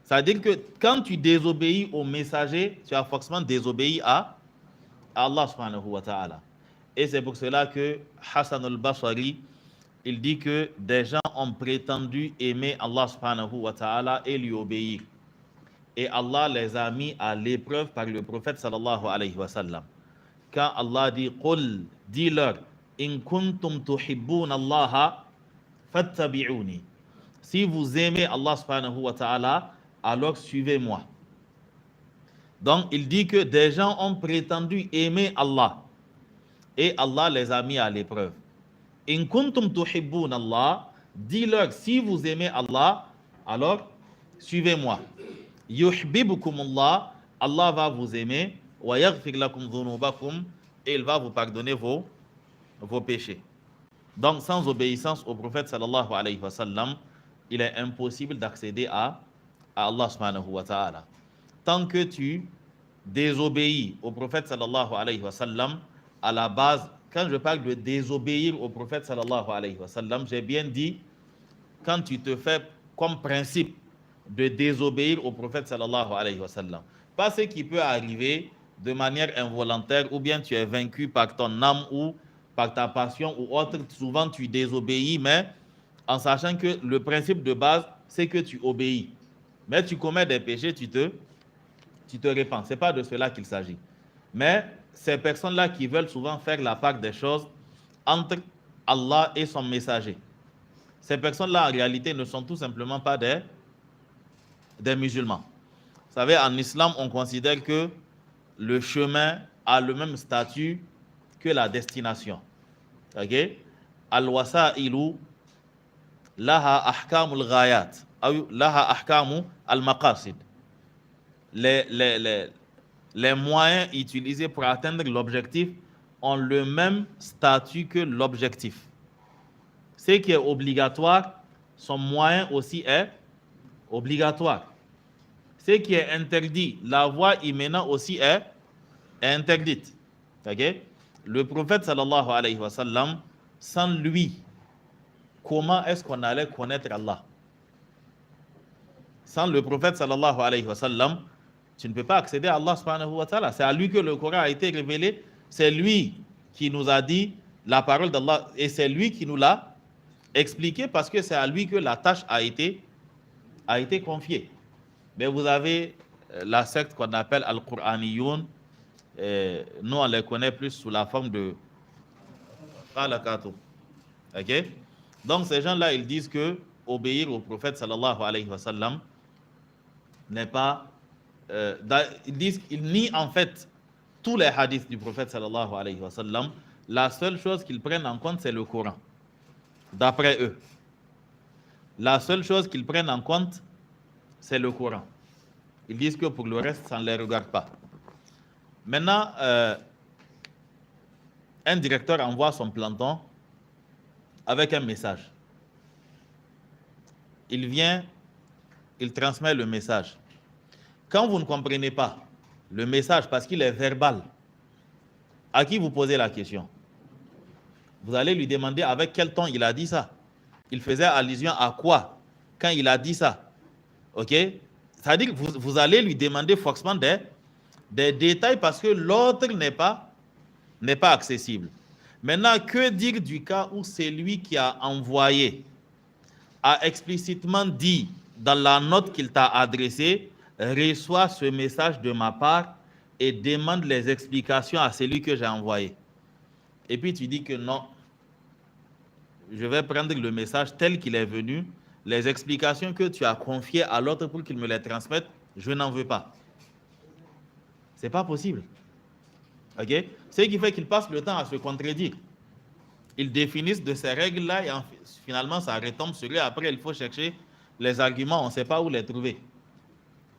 C'est-à-dire que quand tu désobéis au messager, tu as forcément désobéi à Allah subhanahu wa ta'ala. Et c'est pour cela que Hassan al-Basri, il dit que des gens ont prétendu aimer Allah subhanahu wa ta'ala et lui obéir. Et Allah les a mis à l'épreuve par le prophète sallallahu alayhi wa sallam. Quand Allah dit « Qul » dis-leur « In kuntum tuhibbun Allah fattabi'uni » Si vous aimez Allah subhanahu wa ta'ala, alors suivez-moi. Donc, il dit que des gens ont prétendu aimer Allah et Allah les a mis à l'épreuve. In kuntum tuhibbun Allah, dis-leur si vous aimez Allah, alors suivez-moi. Yuhibbukum Allah, Allah va vous aimer, wa yaghfir lakum dhunubakum, et il va vous pardonner vos péchés. Donc, sans obéissance au prophète sallallahu alayhi wa sallam, il est impossible d'accéder à Allah subhanahu wa ta'ala. Tant que tu désobéis au prophète sallallahu alayhi wa sallam, à la base, quand je parle de désobéir au prophète sallallahu alayhi wa sallam, j'ai bien dit, quand tu te fais comme principe de désobéir au prophète sallallahu alayhi wa sallam, pas ce qui peut arriver de manière involontaire, ou bien tu es vaincu par ton âme ou par ta passion ou autre, souvent tu désobéis, mais en sachant que le principe de base, c'est que tu obéis. Mais tu commets des péchés, tu te répands. Ce n'est pas de cela qu'il s'agit. Mais ces personnes-là qui veulent souvent faire la part des choses entre Allah et son messager, ces personnes-là, en réalité, ne sont tout simplement pas des musulmans. Vous savez, en islam, on considère que le chemin a le même statut que la destination. Ok? Al-wasa'ilu laha ahkamul ghayat, ou laha ahkamu al-maqasid. Les moyens utilisés pour atteindre l'objectif ont le même statut que l'objectif. Ce qui est obligatoire, son moyen aussi est obligatoire. Ce qui est interdit, la voie y menant aussi est interdite. Okay? Le prophète sallallahu alayhi wa sallam, sans lui, comment est-ce qu'on allait connaître Allah? Sans le prophète sallallahu alayhi wa sallam, tu ne peux pas accéder à Allah subhanahu wa ta'ala. C'est à lui que le Coran a été révélé. C'est lui qui nous a dit la parole d'Allah et c'est lui qui nous l'a expliqué parce que c'est à lui que la tâche a été confiée. Mais vous avez la secte qu'on appelle Al-Qur'aniyoun. Nous, on les connaît plus sous la forme de... Ok? Donc ces gens-là, ils disent que obéir au prophète sallallahu alayhi wa sallam n'est pas... ils nient en fait tous les hadiths du prophète sallallahu alayhi wa sallam. La seule chose qu'ils prennent en compte, c'est le Coran. D'après eux. La seule chose qu'ils prennent en compte, c'est le Coran. Ils disent que pour le reste, ça ne les regarde pas. Maintenant, un directeur envoie son planton avec un message. Il vient, il transmet le message. Quand vous ne comprenez pas le message parce qu'il est verbal, à qui vous posez la question? Vous allez lui demander avec quel ton il a dit ça. Il faisait allusion à quoi quand il a dit ça? Ok? C'est-à-dire que vous allez lui demander forcément des détails parce que l'autre n'est pas accessible. Maintenant, que dire du cas où c'est lui qui a envoyé, a explicitement dit dans la note qu'il t'a adressée, reçois ce message de ma part et demande les explications à celui que j'ai envoyé. Et puis tu dis que non, je vais prendre le message tel qu'il est venu, les explications que tu as confiées à l'autre pour qu'il me les transmette, je n'en veux pas. C'est pas possible. Ok? Ce qui fait qu'ils passent le temps à se contredire. Ils définissent de ces règles-là et finalement ça retombe sur eux. Après, il faut chercher les arguments, on ne sait pas où les trouver.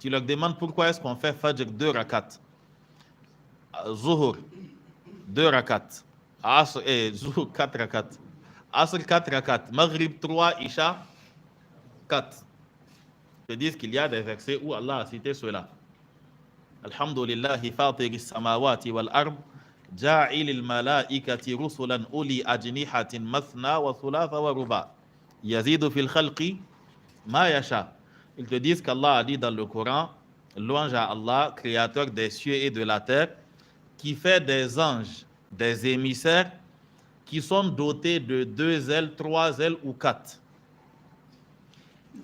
Tu leur demandes pourquoi est-ce qu'on fait Fajr 2 rakats, Zuhur 2 rakats, Zuhur 4 rakats, Asr 4 rakats, Maghrib 3, Isha 4. Ils disent qu'il y a des versets où Allah a cité cela. Alhamdulillahi fatiris samawati wal ard, ja'ilil malaikati rusulan uli ajnihatin mathna wa thulatha wa ruba, yazidu fil khalqi ma yasha. Ils te disent qu'Allah a dit dans le Coran, louange à Allah, créateur des cieux et de la terre, qui fait des anges, des émissaires, qui sont dotés de 2 ailes, 3 ailes ou 4.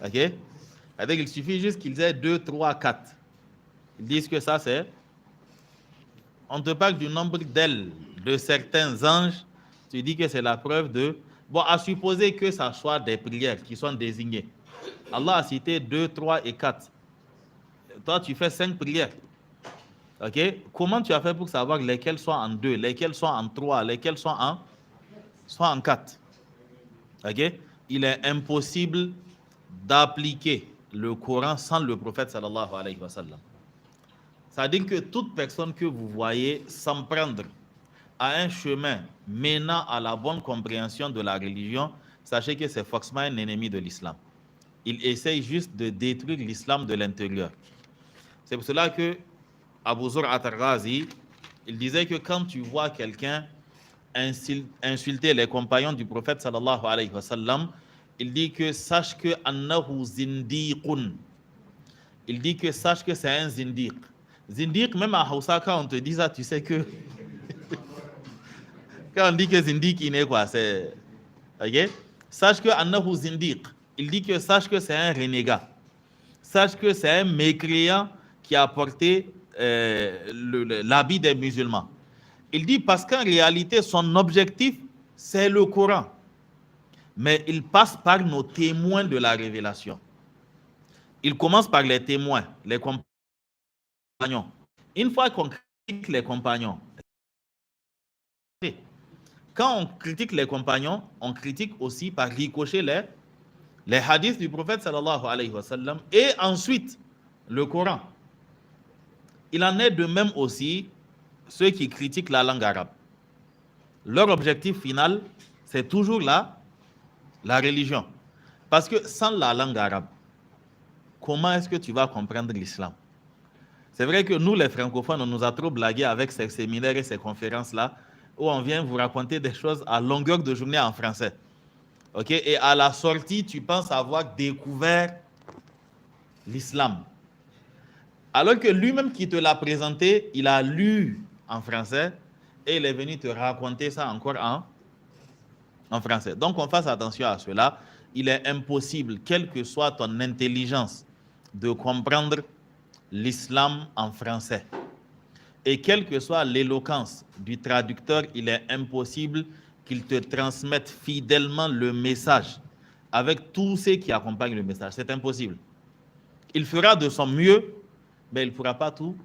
Ok? C'est-à-dire qu'il suffit juste qu'ils aient 2, 3, 4. Ils disent que ça c'est... On te parle du nombre d'ailes de certains anges, tu dis que c'est la preuve de... Bon, à supposer que ça soit des prières qui sont désignées. Allah a cité 2, 3 et 4. Toi, tu fais 5 prières. Ok? Comment tu as fait pour savoir lesquelles sont en 2, lesquelles sont en 3, lesquelles sont en 4? Ok? Il est impossible d'appliquer le Coran sans le prophète sallallahu alayhi wa sallam. Ça veut dire que toute personne que vous voyez s'en prendre à un chemin menant à la bonne compréhension de la religion, sachez que c'est forcément un ennemi de l'islam. Il essaye juste de détruire l'islam de l'intérieur. C'est pour cela que Abu Zur at-Targhazi, il disait que quand tu vois quelqu'un insulter les compagnons du prophète sallallahu alayhi wa sallam, il dit que sache que annahu zindiqun. Il dit que sache que c'est un zindiq. Zindiq, même à Hausa, quand on te dit ça, tu sais que... quand on dit que zindiq, il est quoi? C'est... Ok? Sache que annahu zindiq. Il dit que sache que c'est un renégat. Sache que c'est un mécréant qui a porté l'habit des musulmans. Il dit parce qu'en réalité, son objectif, c'est le Coran. Mais il passe par nos témoins de la révélation. Il commence par les témoins, les compagnons. Une fois qu'on critique les compagnons, quand on critique les compagnons, on critique aussi par ricochet les hadiths du prophète sallallahu alayhi wa sallam et ensuite le Coran. Il en est de même aussi ceux qui critiquent la langue arabe. Leur objectif final, c'est toujours la religion. Parce que sans la langue arabe, comment est-ce que tu vas comprendre l'islam? C'est vrai que nous, les francophones, on nous a trop blagué avec ces séminaires et ces conférences-là, où on vient vous raconter des choses à longueur de journée en français. Ok? Et à la sortie, tu penses avoir découvert l'islam. Alors que lui-même qui te l'a présenté, il a lu en français et il est venu te raconter ça encore en français. Donc, on fasse attention à cela. Il est impossible, quelle que soit ton intelligence, de comprendre l'islam en français. Et quelle que soit l'éloquence du traducteur, il est impossible qu'il te transmette fidèlement le message avec tous ceux qui accompagnent le message. C'est impossible. Il fera de son mieux, mais il ne pourra pas tout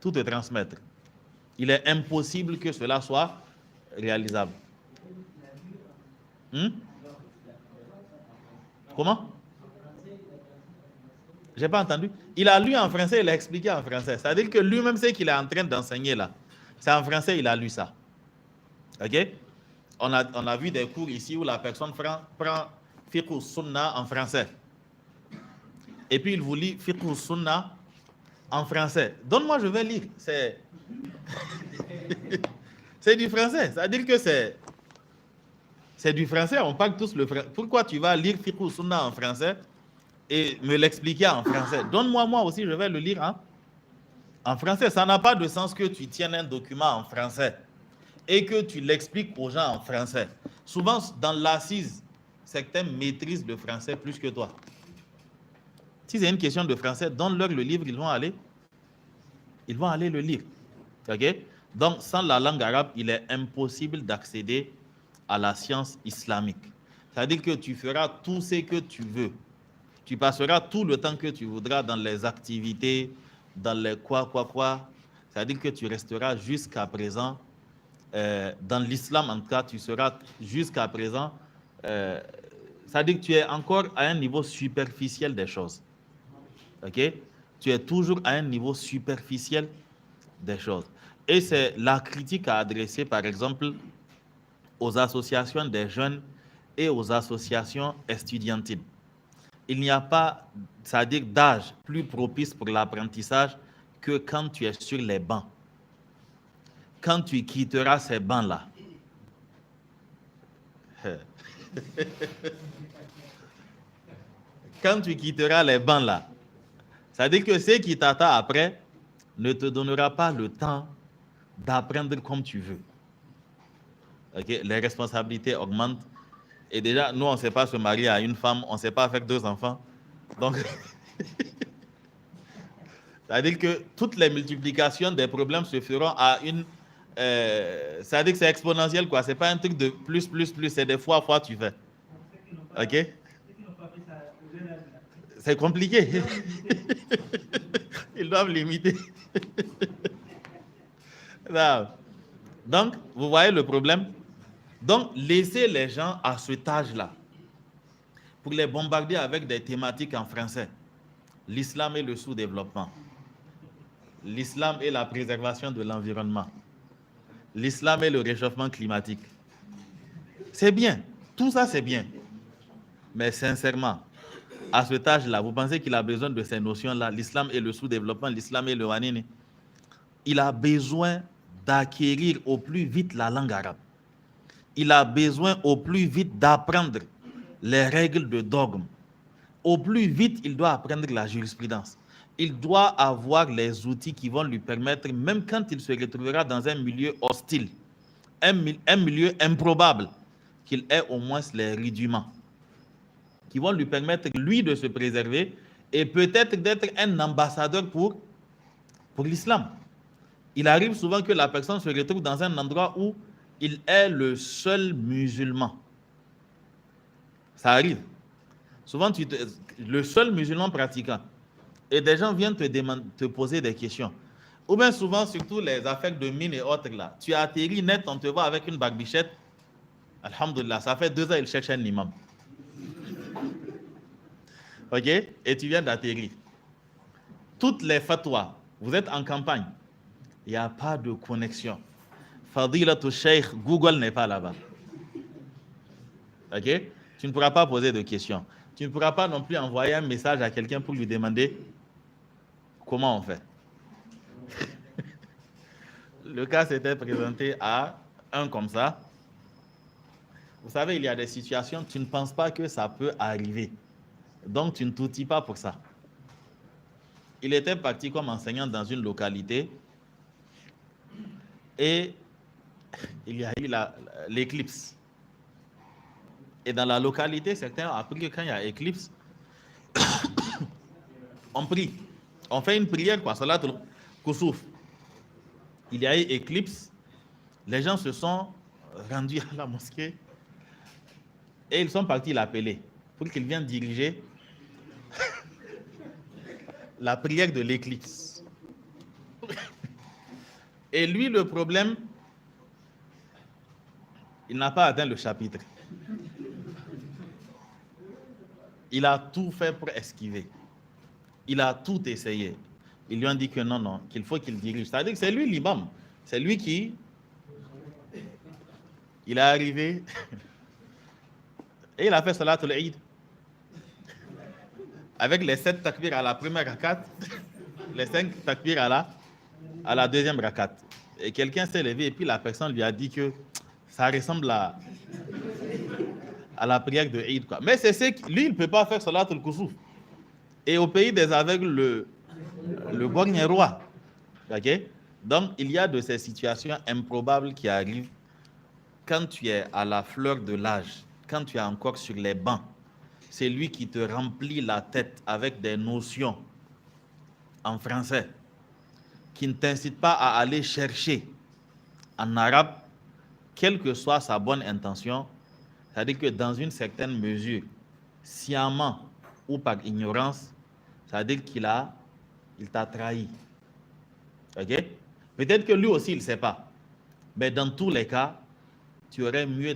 te transmettre. Il est impossible que cela soit réalisable. Comment? Je n'ai pas entendu. Il a lu en français, il a expliqué en français. C'est-à-dire que lui-même, ce qu'il est en train d'enseigner là, c'est en français, il a lu ça. OK? On a vu des cours ici où la personne prend Fiqh Sunna en français. Et puis il vous lit Fiqh Sunna en français. Donne-moi, je vais lire. C'est du français. C'est-à-dire que c'est du français. On parle tous le français. Pourquoi tu vas lire Fiqh Sunna en français et me l'expliquer en français? Donne-moi, moi aussi, je vais le lire en français. Ça n'a pas de sens que tu tiennes un document en français et que tu l'expliques aux gens en français. Souvent, dans l'assise, certains maîtrisent le français plus que toi. Si c'est une question de français, donne-leur le livre, ils vont aller le lire. OK? Donc, sans la langue arabe, il est impossible d'accéder à la science islamique. C'est-à-dire que tu feras tout ce que tu veux. Tu passeras tout le temps que tu voudras dans les activités, dans les quoi. C'est-à-dire que tu resteras jusqu'à présent, dans l'islam en tout cas, tu seras jusqu'à présent, c'est-à-dire que tu es encore à un niveau superficiel des choses. OK? Tu es toujours à un niveau superficiel des choses. Et c'est la critique à adresser, par exemple, aux associations des jeunes et aux associations estudiantines. Il n'y a pas, c'est-à-dire d'âge plus propice pour l'apprentissage que quand tu es sur les bancs. Quand tu quitteras ces bancs-là, quand tu quitteras les bancs-là, c'est-à-dire que ce qui t'attend après ne te donnera pas le temps d'apprendre comme tu veux. Okay? Les responsabilités augmentent. Et déjà, nous, on ne sait pas se marier à une femme, on ne sait pas faire 2 enfants. Donc, c'est-à-dire que toutes les multiplications des problèmes se feront à une... c'est-à-dire que c'est exponentiel, quoi. Ce n'est pas un truc de plus, c'est des fois tu fais. OK? C'est compliqué. Ils doivent limiter. Donc, vous voyez le problème? Donc, laissez les gens à cet âge-là pour les bombarder avec des thématiques en français. L'islam et le sous-développement. L'islam et la préservation de l'environnement. L'islam et le réchauffement climatique. C'est bien. Tout ça, c'est bien. Mais sincèrement, à cet âge-là, vous pensez qu'il a besoin de ces notions-là, l'islam et le sous-développement, l'islam et le wanini? Il a besoin d'acquérir au plus vite la langue arabe. Il a besoin au plus vite d'apprendre les règles de dogme. Au plus vite, il doit apprendre la jurisprudence. Il doit avoir les outils qui vont lui permettre, même quand il se retrouvera dans un milieu hostile, un milieu improbable, qu'il ait au moins les rudiments qui vont lui permettre, lui, de se préserver et peut-être d'être un ambassadeur pour l'islam. Il arrive souvent que la personne se retrouve dans un endroit où il est le seul musulman. Ça arrive. Souvent, le seul musulman pratiquant. Et des gens viennent te poser des questions. Ou bien souvent, surtout les affaires de mine et autres là. Tu as atterri net, on te voit avec une barbichette. Alhamdulillah, ça fait 2 ans, il cherche un imam. OK? Et tu viens d'atterrir. Toutes les fatwas, vous êtes en campagne. Il n'y a pas de connexion. Fadilatul Sheikh, Google n'est pas là-bas. OK? Tu ne pourras pas poser de questions. Tu ne pourras pas non plus envoyer un message à quelqu'un pour lui demander comment on fait. Le cas s'était présenté à un comme ça. Vous savez, il y a des situations, tu ne penses pas que ça peut arriver. Donc, tu ne t'outilles pas pour ça. Il était parti comme enseignant dans une localité et il y a eu l'éclipse. Et dans la localité, certains ont appris que quand il y a éclipse, on prie. On fait une prière, quoi, salatul kusuf. Il y a eu éclipse, les gens se sont rendu à la mosquée et ils sont partis l'appeler pour qu'il vienne diriger la prière de l'éclipse. Et lui, le problème, il n'a pas atteint le chapitre. Il a tout fait pour esquiver. Il a tout essayé. Ils lui ont dit que non, qu'il faut qu'il dirige. C'est-à-dire que c'est lui l'imam. C'est lui qui... Il est arrivé et il a fait Salatul Eid. Avec les 7 takbir à la première rakat, les 5 takbir à la deuxième rakat. Et quelqu'un s'est levé et puis la personne lui a dit que ça ressemble à la prière de Eid, quoi. Mais c'est ce que lui, il ne peut pas faire Salatul Kusuf. Et au pays des aveugles, le borgne est roi. Okay? Donc, il y a de ces situations improbables qui arrivent quand tu es à la fleur de l'âge, quand tu es encore sur les bancs. C'est lui qui te remplit la tête avec des notions en français qui ne t'incitent pas à aller chercher en arabe, quelle que soit sa bonne intention. C'est-à-dire que dans une certaine mesure, sciemment ou par ignorance, c'est-à-dire qu'il t'a trahi. Ok? Peut-être que lui aussi, il ne sait pas. Mais dans tous les cas, tu aurais mieux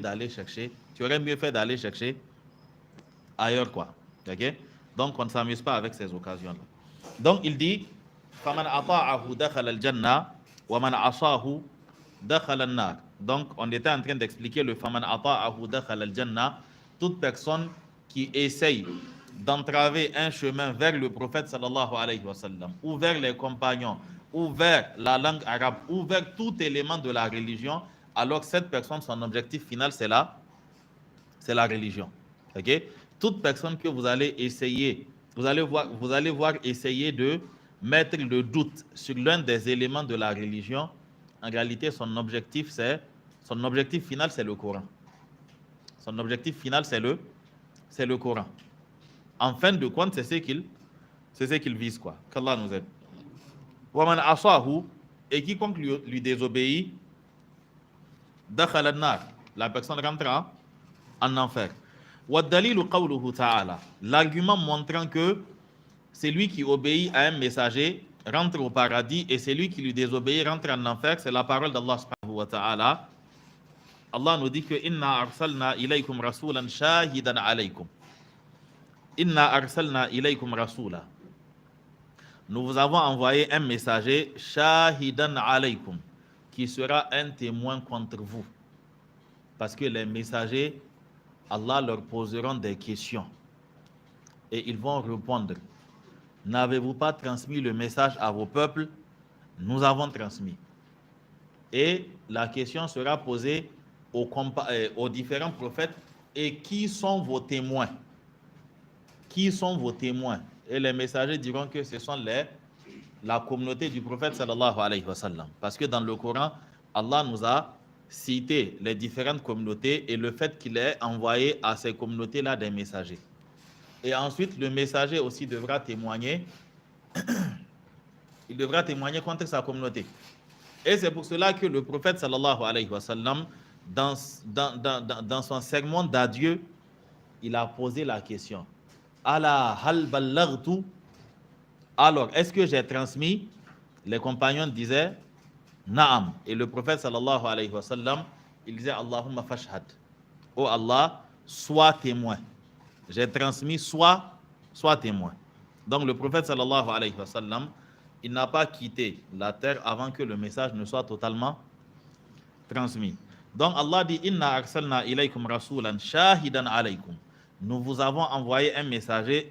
fait d'aller chercher ailleurs, quoi. Ok? Donc, on ne s'amuse pas avec ces occasions-là. Donc, il dit فَمَنْ أَطَاعَهُ دَخَلَ الْجَنَّةِ وَمَنْ عَصَاهُ دَخَلَ النَّارِ. Donc, on était en train d'expliquer le فَمَنْ أَطَاعَهُ دَخَلَ الْجَنَّةِ. Toute personne qui essaye d'entraver un chemin vers le prophète sallallahu alayhi wa sallam, ou vers les compagnons, ou vers la langue arabe, ou vers tout élément de la religion, alors cette personne, son objectif final, c'est la religion. Ok? Toute personne que vous allez essayer, vous allez voir essayer de mettre le doute sur l'un des éléments de la religion, en réalité, son objectif final, c'est le Coran. Son objectif final, c'est le Coran. En fin de compte, c'est ce qu'il vise, quoi. Qu'Allah nous aide. وَمَنْ عَصَاهُ, et quiconque lui désobéit, دَخَلَ النَّارِ, la personne rentre en enfer. وَالدَّلِيلُ قَوْلُهُ تَعَالَى, l'argument montrant que celui qui obéit à un messager rentre au paradis et celui qui lui désobéit rentre en enfer, c'est la parole d'Allah subhanahu wa ta'ala. Allah nous dit que inna arsalna ilaykum rasulan shahidan alaykum. Inna arsalna ilaykum rasula. Nous vous avons envoyé un messager shahidan alaykum qui sera un témoin contre vous. Parce que les messagers, Allah leur poseront des questions et ils vont répondre. N'avez-vous pas transmis le message à vos peuples? Nous avons transmis. Et la question sera posée aux différents prophètes. Et qui sont vos témoins? Qui sont vos témoins? Et les messagers diront que ce sont la communauté du prophète sallallahu alayhi wa sallam. Parce que dans le Coran, Allah nous a cité les différentes communautés et le fait qu'il ait envoyé à ces communautés-là des messagers. Et ensuite, le messager aussi devra témoigner. Il devra témoigner contre sa communauté. Et c'est pour cela que le prophète sallallahu alayhi wa sallam, dans son sermon d'adieu, il a posé la question. Ala hal ballaghtu? Alors, est-ce que j'ai transmis? Les compagnons disaient Naam. Et le prophète sallallahu alayhi wa sallam, il disait Allahumma fashhad. Oh Allah, sois témoin. J'ai transmis, sois témoin. Donc le prophète sallallahu alayhi wa sallam, il n'a pas quitté la terre avant que le message ne soit totalement transmis. Donc Allah dit Inna arsalna ilaykum rasulan shahidan alaykum. Nous vous avons envoyé un messager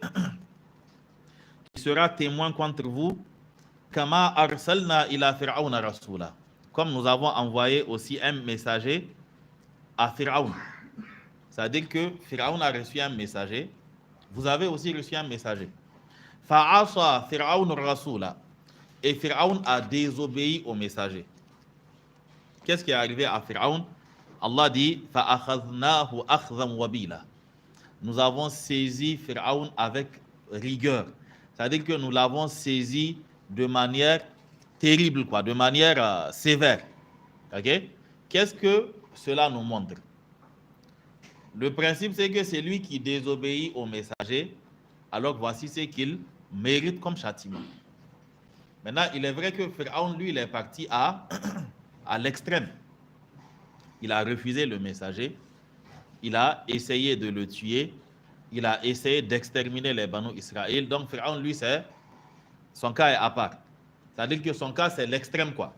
qui sera témoin contre vous. Kama arsalna ila fir'auna rasula. Comme nous avons envoyé aussi un messager à Fir'aun. C'est-à-dire que Fir'aun a reçu un messager. Vous avez aussi reçu un messager. Fa'asa Fir'aun rasula. Et Fir'aun a désobéi au messager. Qu'est-ce qui est arrivé à Fir'aun? Allah dit Fa'akhadnahu akhdhan wabila. Nous avons saisi Fir'aun avec rigueur. C'est-à-dire que nous l'avons saisi de manière terrible, quoi, de manière sévère. Ok? Qu'est-ce que cela nous montre? Le principe, c'est que c'est lui qui désobéit au messager, alors voici ce qu'il mérite comme châtiment. Maintenant, il est vrai que Pharaon, lui, il est parti à l'extrême. Il a refusé le messager, il a essayé de le tuer, il a essayé d'exterminer les Banu Israël. Donc, Pharaon, lui, son cas est à part. C'est-à-dire que son cas, c'est l'extrême, quoi.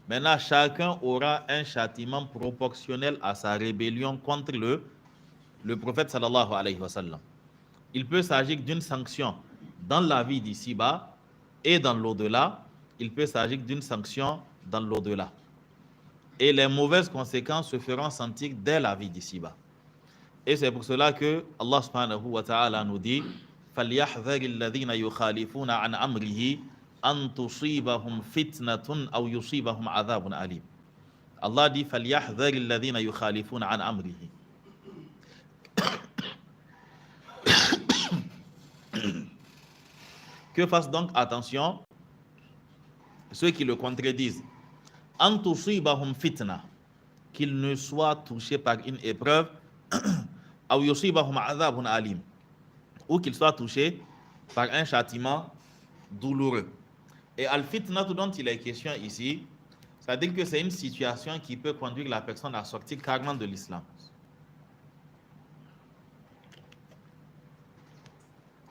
Maintenant, chacun aura un châtiment proportionnel à sa rébellion contre le prophète sallallahu alayhi wa sallam. Il peut s'agir d'une sanction dans la vie d'ici-bas et dans l'au-delà. Il peut s'agir d'une sanction dans l'au-delà. Et les mauvaises conséquences se feront sentir dès la vie d'ici-bas. Et c'est pour cela que Allah subhanahu wa ta'ala nous dit فَلْيَحْذَرِ الَّذِينَ يُخَالِفُونَ عَنْ أَمْرِهِ أَنْ تُصِيبَهُمْ فِتْنَةٌ أَوْ يُصِيبَهُمْ عَذَابٌ أَلِيمٌ. Allah dit فَلْيَحْذَرِ الَّذِينَ يُخَالِفُونَ عَنْ أَمْرِهِ. Que fassent donc attention ceux qui le contredisent. أَنْ تُصِيبَهُمْ فِتْنَةٌ, qu'ils ne soient touchés par une épreuve, أَوْ يُصِيبَهُمْ عَذَابٌ أَلِيمٌ, ou qu'ils soient touchés par un châtiment douloureux. Et al-fitna dont il est question ici, c'est-à-dire que c'est une situation qui peut conduire la personne à sortir carrément de l'islam.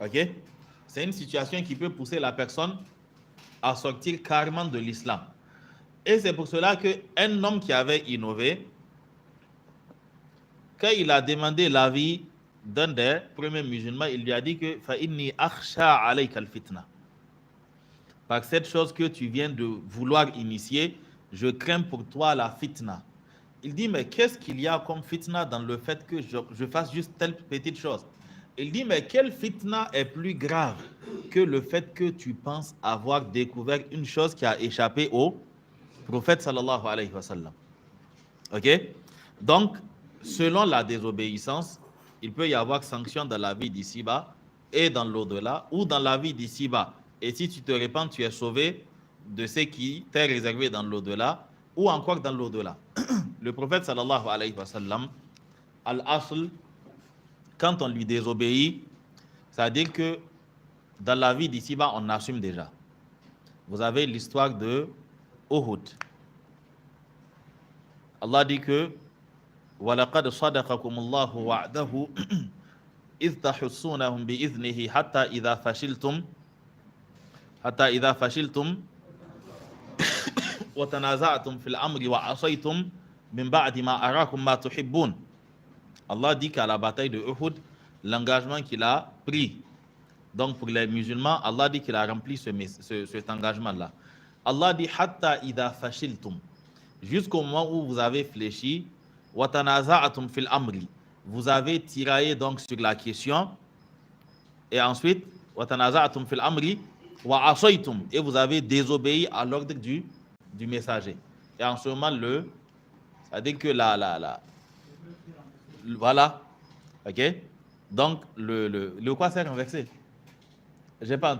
Ok? C'est une situation qui peut pousser la personne à sortir carrément de l'islam. Et c'est pour cela qu'un homme qui avait innové, quand il a demandé l'avis d'un des premiers musulmans, il lui a dit que فَإِنِّي أَخْشَى عَلَيْكَ الْفِتْنَةِ. Par cette chose que tu viens de vouloir initier, je crains pour toi la fitna. Il dit, mais qu'est-ce qu'il y a comme fitna dans le fait que je fasse juste telle petite chose? Il dit, mais quelle fitna est plus grave que le fait que tu penses avoir découvert une chose qui a échappé au prophète sallallahu alayhi wa sallam. Ok? Donc, selon la désobéissance, il peut y avoir sanction dans la vie d'ici-bas et dans l'au-delà, ou dans la vie d'ici-bas. Et si tu te répands, tu es sauvé de ce qui t'est réservé dans l'au-delà, ou encore dans l'au-delà. Le prophète sallallahu alayhi wa sallam, al-asl, quand on lui désobéit, c'est-à-dire que dans la vie d'ici-bas, on assume déjà. Vous avez l'histoire de Uhud. Allah dit que وَلَقَدْ صَدَقَكُمُ اللَّهُ وَعْدَهُ إِذْ تَحُسُّونَهُمْ بِإِذْنِهِ حَتَّى إِذَا فَشِلْتُمْ وَتَنَازَعْتُمْ فِي الْأَمْرِ وَعَصَيْتُمْ مِنْ بَعْدِ مَا أَرَاكُمْ مَا تُحِبُّونَ. Allah dit qu'à la bataille de Uhud, l'engagement qu'il a pris, donc pour les musulmans, Allah dit qu'il a rempli cet engagement-là. Allah dit hatta idha fashiltum, jusqu'au moment où vous avez fléchi, wa tanaza'atum fil amri, vous avez tiraillé donc sur la question, et ensuite wa tanaza'atum fil amri wa asaytum, et vous avez désobéi à l'ordre du messager. Et en ce moment, c'est-à-dire que voilà, ok. Donc le quoi s'est renversé? J'ai pas.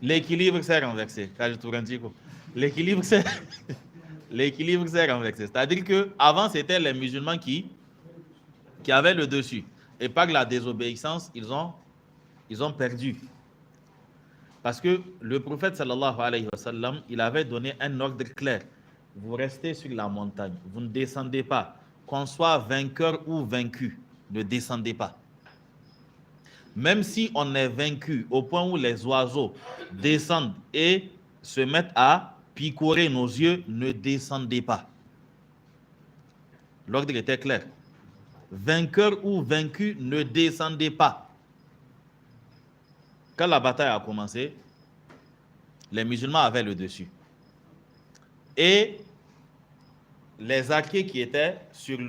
L'équilibre s'est renversé. L'équilibre s'est renversé. C'est-à-dire que avant c'était les musulmans qui avaient le dessus. Et par la désobéissance, ils ont perdu. Parce que le prophète sallallahu alayhi wa sallam, il avait donné un ordre clair. Vous restez sur la montagne, vous ne descendez pas. Qu'on soit vainqueur ou vaincu, ne descendez pas. Même si on est vaincu au point où les oiseaux descendent et se mettent à picorer nos yeux, ne descendez pas. L'ordre était clair. Vainqueur ou vaincu, ne descendez pas. Quand la bataille a commencé, les musulmans avaient le dessus. Et les archers qui étaient sur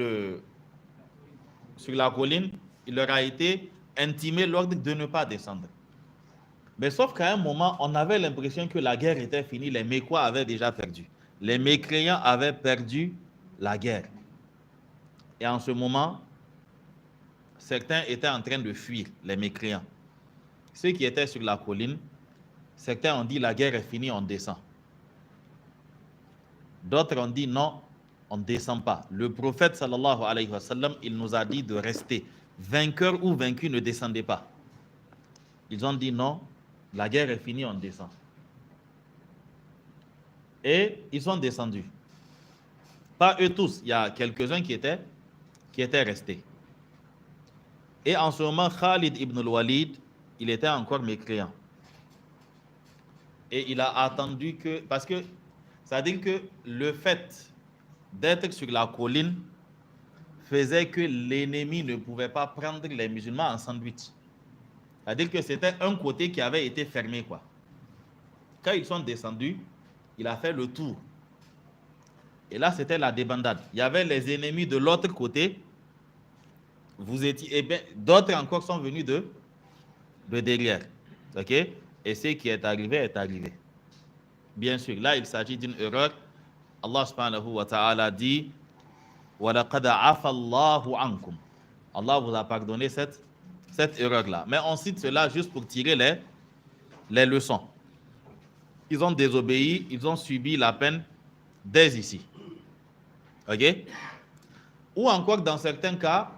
la colline, il leur a été intimé l'ordre de ne pas descendre. Mais sauf qu'à un moment, on avait l'impression que la guerre était finie, les Mécois avaient déjà perdu. Les mécréants avaient perdu la guerre. Et en ce moment, certains étaient en train de fuir, les mécréants. Ceux qui étaient sur la colline, certains ont dit la guerre est finie, on descend. D'autres ont dit non, on ne descend pas. Le prophète sallallahu alayhi wa sallam, il nous a dit de rester. Vainqueur ou vaincu, ne descendez pas. Ils ont dit non, la guerre est finie, on descend. Et ils sont descendus. Pas eux tous, il y a quelques-uns qui étaient restés. Et en ce moment, Khalid ibn al-Walid, il était encore mécréant. Et il a attendu que... Parce que ça veut dire que le fait d'être sur la colline faisait que l'ennemi ne pouvait pas prendre les musulmans en sandwich. C'est-à-dire que c'était un côté qui avait été fermé, quoi. Quand ils sont descendus, il a fait le tour. Et là, c'était la débandade. Il y avait les ennemis de l'autre côté. D'autres encore sont venus de derrière. OK? Et ce qui est arrivé est arrivé. Bien sûr, là, il s'agit d'une erreur. Allah subhanahu wa ta'ala dit وَلَقَدْ عَفَى اللَّهُ عَنْكُمْ. Allah vous a pardonné cette erreur-là. Mais on cite cela juste pour tirer les leçons. Ils ont désobéi, ils ont subi la peine dès ici. OK? Ou encore, dans certains cas,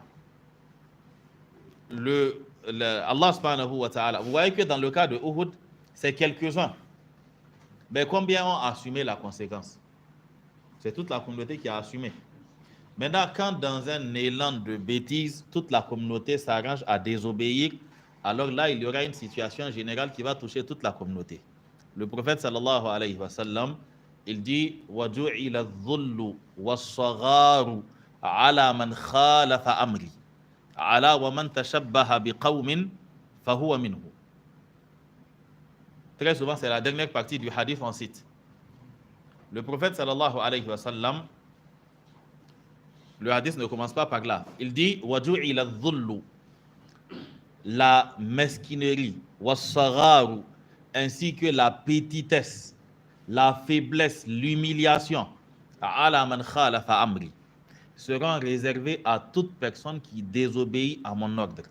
Allah subhanahu wa ta'ala, vous voyez que dans le cas de Uhud, c'est quelques-uns. Mais combien ont assumé la conséquence? C'est toute la communauté qui a assumé. Maintenant, quand dans un élan de bêtises, toute la communauté s'arrange à désobéir, alors là, il y aura une situation générale qui va toucher toute la communauté. Le prophète sallallahu alayhi wa sallam, il dit وَجُعِلَ الظُّلُّ وَالصَّغَارُ عَلَى مَنْ خَالَفَ أَمْرِي عَلَى وَمَنْ تَشَبَّهَ بِقَوْمٍ فَهُوَ مِنْهُ. Très souvent, c'est la dernière partie du hadith en cite. Le prophète sallallahu alayhi wa sallam, le hadith ne commence pas par là. Il dit وَجُعِلَ الظُّلُّ, la mesquinerie, وَالصَّغَارُ, ainsi que la petitesse, la faiblesse, l'humiliation, ala man khalafa amri, seront réservés à toute personne qui désobéit à mon ordre.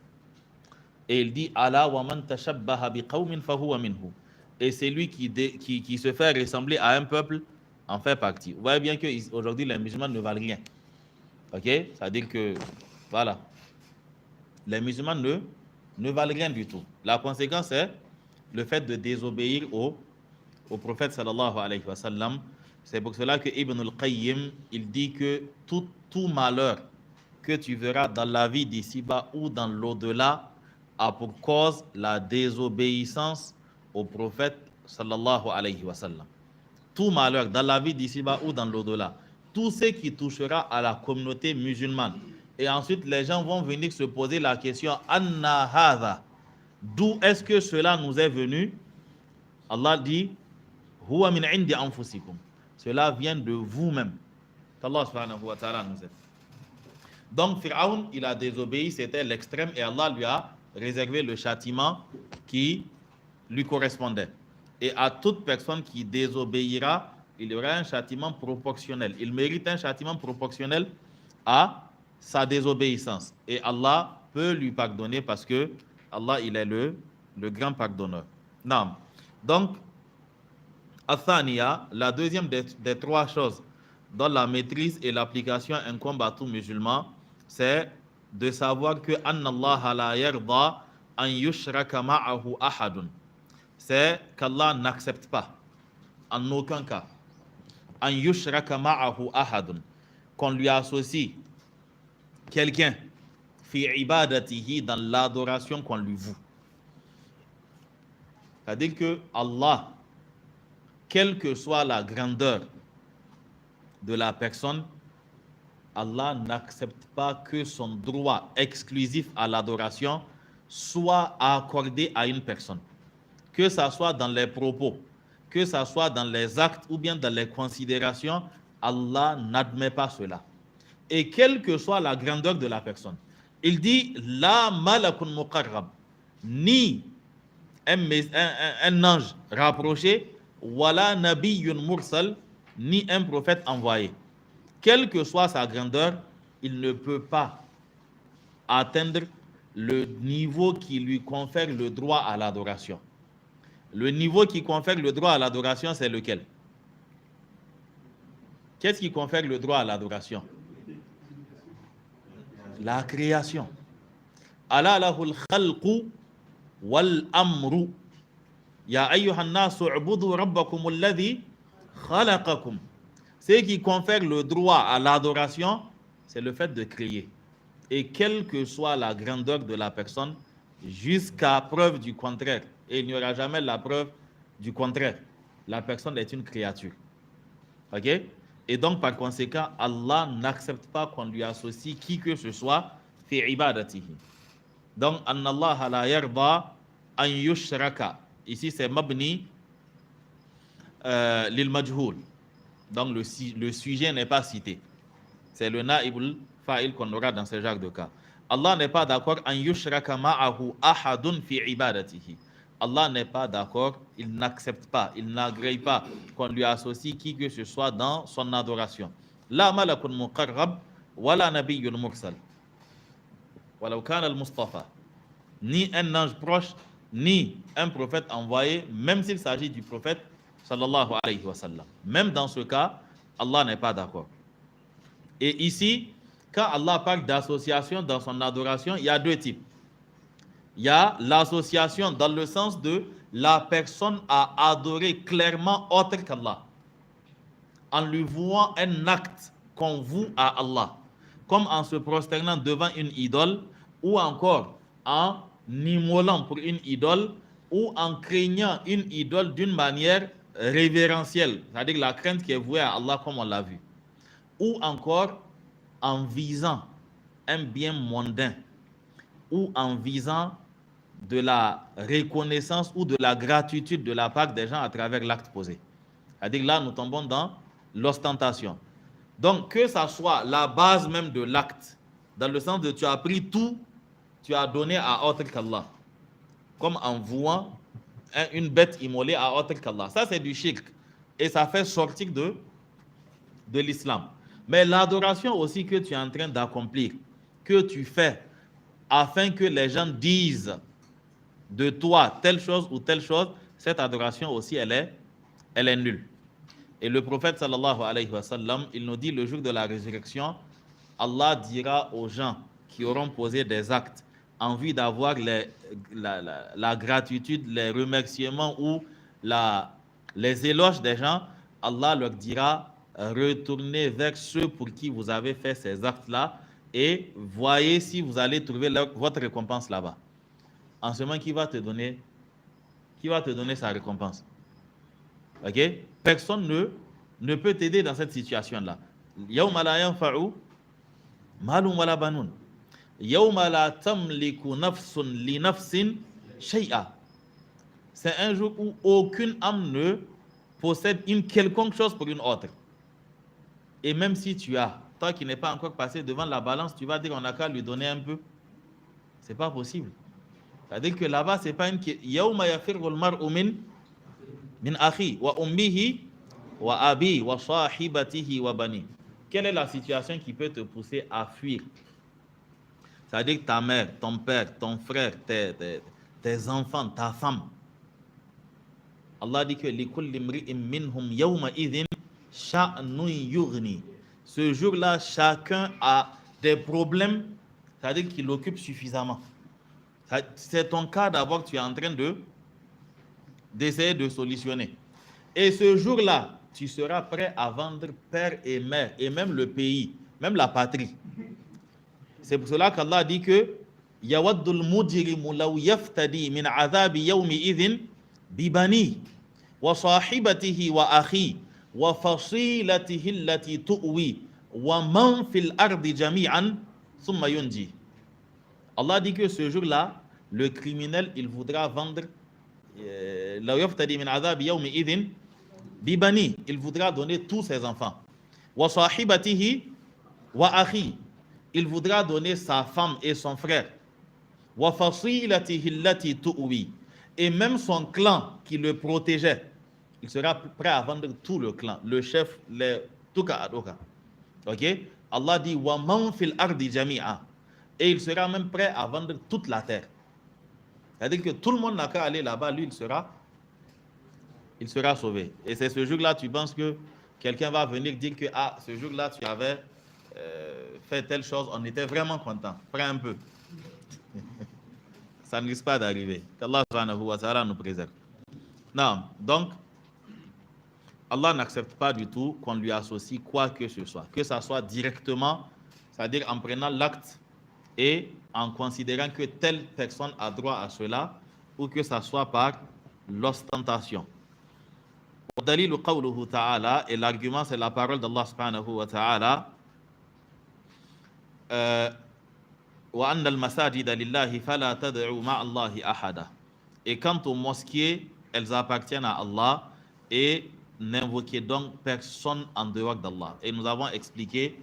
Et il dit ala wa man tashabbaha biqawmin fahuwa minhu. Et c'est lui qui se fait ressembler à un peuple en fait partie. Vous voyez bien qu'aujourd'hui les musulmans ne valent rien. OK? C'est-à-dire que voilà, les musulmans ne valent rien du tout. La conséquence est le fait de désobéir au prophète sallallahu alayhi wa sallam. C'est pour cela que Ibn al-Qayyim, il dit que tout malheur que tu verras dans la vie d'ici-bas ou dans l'au-delà a pour cause la désobéissance au prophète sallallahu alayhi wa sallam. Tout malheur dans la vie d'ici-bas ou dans l'au-delà, tout ce qui touchera à la communauté musulmane. Et ensuite, les gens vont venir se poser la question Anna hadha, d'où est-ce que cela nous est venu? Allah dit Huwa min indi anfusikum. Cela vient de vous-même. Allah subhanahu wa ta'ala nous aide. Donc, Pharaon, il a désobéi, c'était l'extrême, et Allah lui a réservé le châtiment qui lui correspondait. Et à toute personne qui désobéira, il y aura un châtiment proportionnel. Il mérite un châtiment proportionnel à sa désobéissance. Et Allah peut lui pardonner parce que Allah, il est le grand pardonneur. Non. Donc, Athaniya, la deuxième des trois choses dont la maîtrise et l'application incombent à tout musulman, c'est de savoir que Annallaha la yarda an yushraka ma'ahu ahadun. C'est qu'Allah n'accepte pas, en aucun cas, an yushraka ma'ahu ahadun, qu'on lui associe quelqu'un fi ibadatihi, dans l'adoration qu'on lui voue. C'est-à-dire que Allah, quelle que soit la grandeur de la personne, Allah n'accepte pas que son droit exclusif à l'adoration soit accordé à une personne. Que ça soit dans les propos, que ça soit dans les actes ou bien dans les considérations, Allah n'admet pas cela. Et quelle que soit la grandeur de la personne, il dit la malakun muqarrab, ni un ange rapproché, wala nabiyyun mursal, ni un prophète envoyé. Quelle que soit sa grandeur, il ne peut pas atteindre le niveau qui lui confère le droit à l'adoration. Le niveau qui confère le droit à l'adoration, c'est lequel? Qu'est-ce qui confère le droit à l'adoration? La création. Ala lahul khalqu wal amru. Ya ayyuhan nasu ubudu rabbakum alladhi khalaqakum. Ce qui confère le droit à l'adoration, c'est le fait de créer. Et quelle que soit la grandeur de la personne, jusqu'à preuve du contraire, et il n'y aura jamais la preuve du contraire, la personne est une créature. Ok? Et donc, par conséquent, Allah n'accepte pas qu'on lui associe qui que ce soit fi ibadatihi. Donc, anna Allah la yarda an yushraka. Ici, c'est mabni lil majhoul. Donc, le sujet n'est pas cité. C'est le naïbul fa'il qu'on aura dans ce genre de cas. Allah n'est pas d'accord an yushraka ma'ahu ahadun fi ibadatihi. Allah n'est pas d'accord, il n'accepte pas, il n'agrée pas qu'on lui associe qui que ce soit dans son adoration. La malakun muqarrab wala nabiyyun mursal. Walau kana al-Mustafa. Ni un ange proche, ni un prophète envoyé, même s'il s'agit du prophète sallallahu alayhi wa sallam. Même dans ce cas, Allah n'est pas d'accord. Et ici, quand Allah parle d'association dans son adoration, il y a deux types. Il y a l'association dans le sens de la personne a adoré clairement autre qu'Allah, en lui vouant un acte qu'on voue à Allah, comme en se prosternant devant une idole, ou encore en immolant pour une idole, ou en craignant une idole d'une manière révérentielle, c'est-à-dire la crainte qui est vouée à Allah comme on l'a vu, ou encore en visant un bien mondain, ou en visant de la reconnaissance ou de la gratitude de la part des gens à travers l'acte posé. C'est-à-dire là, nous tombons dans l'ostentation. Donc, que ça soit la base même de l'acte, dans le sens de tu as pris tout, tu as donné à autre qu'Allah, comme en vouant une bête immolée à autre qu'Allah. Ça, c'est du shirk. Et ça fait sortir de l'islam. Mais l'adoration aussi que tu es en train d'accomplir, que tu fais afin que les gens disent de toi telle chose ou telle chose, cette adoration aussi, elle est nulle. Et le prophète sallallahu alayhi wa sallam, il nous dit le jour de la résurrection, Allah dira aux gens qui auront posé des actes en vue d'avoir la gratitude, les remerciements ou les éloges des gens, Allah leur dira, retournez vers ceux pour qui vous avez fait ces actes-là et voyez si vous allez trouver votre récompense là-bas. En ce moment, qui va te donner sa récompense? Ok? Personne ne peut t'aider dans cette situation-là. Yawma la yanfa'u malun wala banun. Yawma la tamliku nafsun li nafsin shay'a. C'est un jour où aucune âme ne possède une quelconque chose pour une autre. Et même si tu as, toi qui n'es pas encore passé devant la balance, tu vas dire on n'a qu'à lui donner un peu. C'est pas possible. C'est-à-dire que là-bas, c'est pas une yawma yafirru al-mar'u min akhi wa ummihi wa abi wa sahibatihi wa bani. Quelle est la situation qui peut te pousser à fuir? C'est-à-dire que ta mère, ton père, ton frère, tes enfants, ta femme. Allah dit que likulli imri'in minhum yawma idhin sha'nun yughni. Ce jour-là, chacun a des problèmes, c'est-à-dire qu'il occupe suffisamment. C'est ton cas d'abord que tu es en train d'essayer de solutionner. Et ce jour-là, tu seras prêt à vendre père et mère, et même le pays, même la patrie. C'est pour cela qu'Allah dit que yawaddul mujrimu law yaftadi min azabi yawmi idhin bibani wa sahibatihi wa akhi wa fasilatihi allati tu'wi wa man fil ardi jami'an thumma yunji. Allah dit que ce jour-là, le criminel, il voudra vendre law yaftadi min azabi yawmi idhin bibani, il voudra donner tous ses enfants. Wa sahibatihi wa akhi, il voudra donner sa femme et son frère. Wa fasilatihi allati tu'wi, et même son clan qui le protégeait, il sera prêt à vendre tout le clan, le chef, tout cas. Ok? Allah dit wa man fil ardi jami'a, et il sera même prêt à vendre toute la terre. C'est-à-dire que tout le monde n'a qu'à aller là-bas, lui il sera sauvé. Et c'est ce jour-là, tu penses que Quelqu'un va venir dire que ce jour-là, tu avais fait telle chose, on était vraiment content. Prends un peu. Ça ne risque pas d'arriver. Qu'Allah subhanahu wa ta'ala nous préserve. Non, donc, Allah n'accepte pas du tout qu'on lui associe quoi que ce soit. Que ça soit directement, c'est-à-dire en prenant l'acte et en considérant que telle personne a droit à cela, ou que ça soit par l'ostentation. Dalilu qawluhu ta'ala, et l'argument c'est la parole d'Allah subhanahu wa ta'ala, wa anna al-masajida lillahi fala tad'u ma'allahi ahada. Et quant aux mosquées, elles appartiennent à Allah et n'invoquez donc personne en dehors d'Allah. Et nous avons expliqué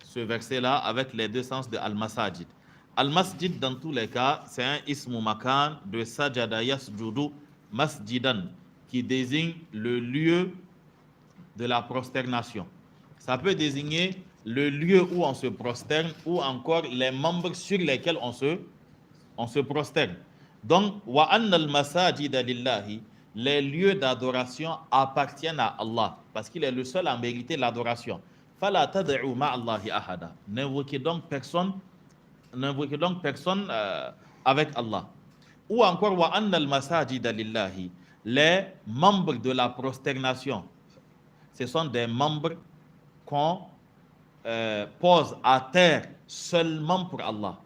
ce verset-là avec les deux sens de al-masajid. Al-masjid, dans tous les cas, c'est un ismu makan de sajada yasjudu masjidan, qui désigne le lieu de la prosternation. Ça peut désigner le lieu où on se prosterne ou encore les membres sur lesquels on se prosterne. Donc, wa anna al-masajida lillahi, les lieux d'adoration appartiennent à Allah parce qu'il est le seul à mériter l'adoration. Fala tad'u ma'allahi ahada. N'invoquez donc personne avec Allah. Ou encore wa anna al-masajida lillahi, les membres de la prosternation, ce sont des membres qu'on pose à terre seulement pour Allah.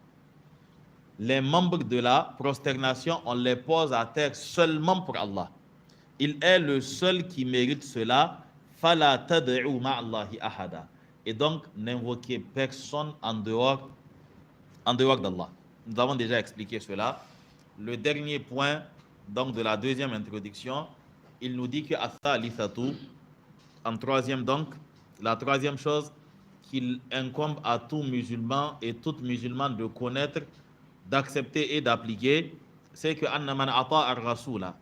Les membres de la prosternation, on les pose à terre seulement pour Allah. Il est le seul qui mérite cela. Fala tad'u ma'allahi ahada. Et donc, n'invoquez personne en dehors d'Allah. Nous avons déjà expliqué cela. Le dernier point donc de la deuxième introduction, il nous dit que at-thalithatu, en troisième donc, la troisième chose qu'il incombe à tout musulman et toute musulmane de connaître, d'accepter et d'appliquer, c'est que anna man ata'a ar-rasula,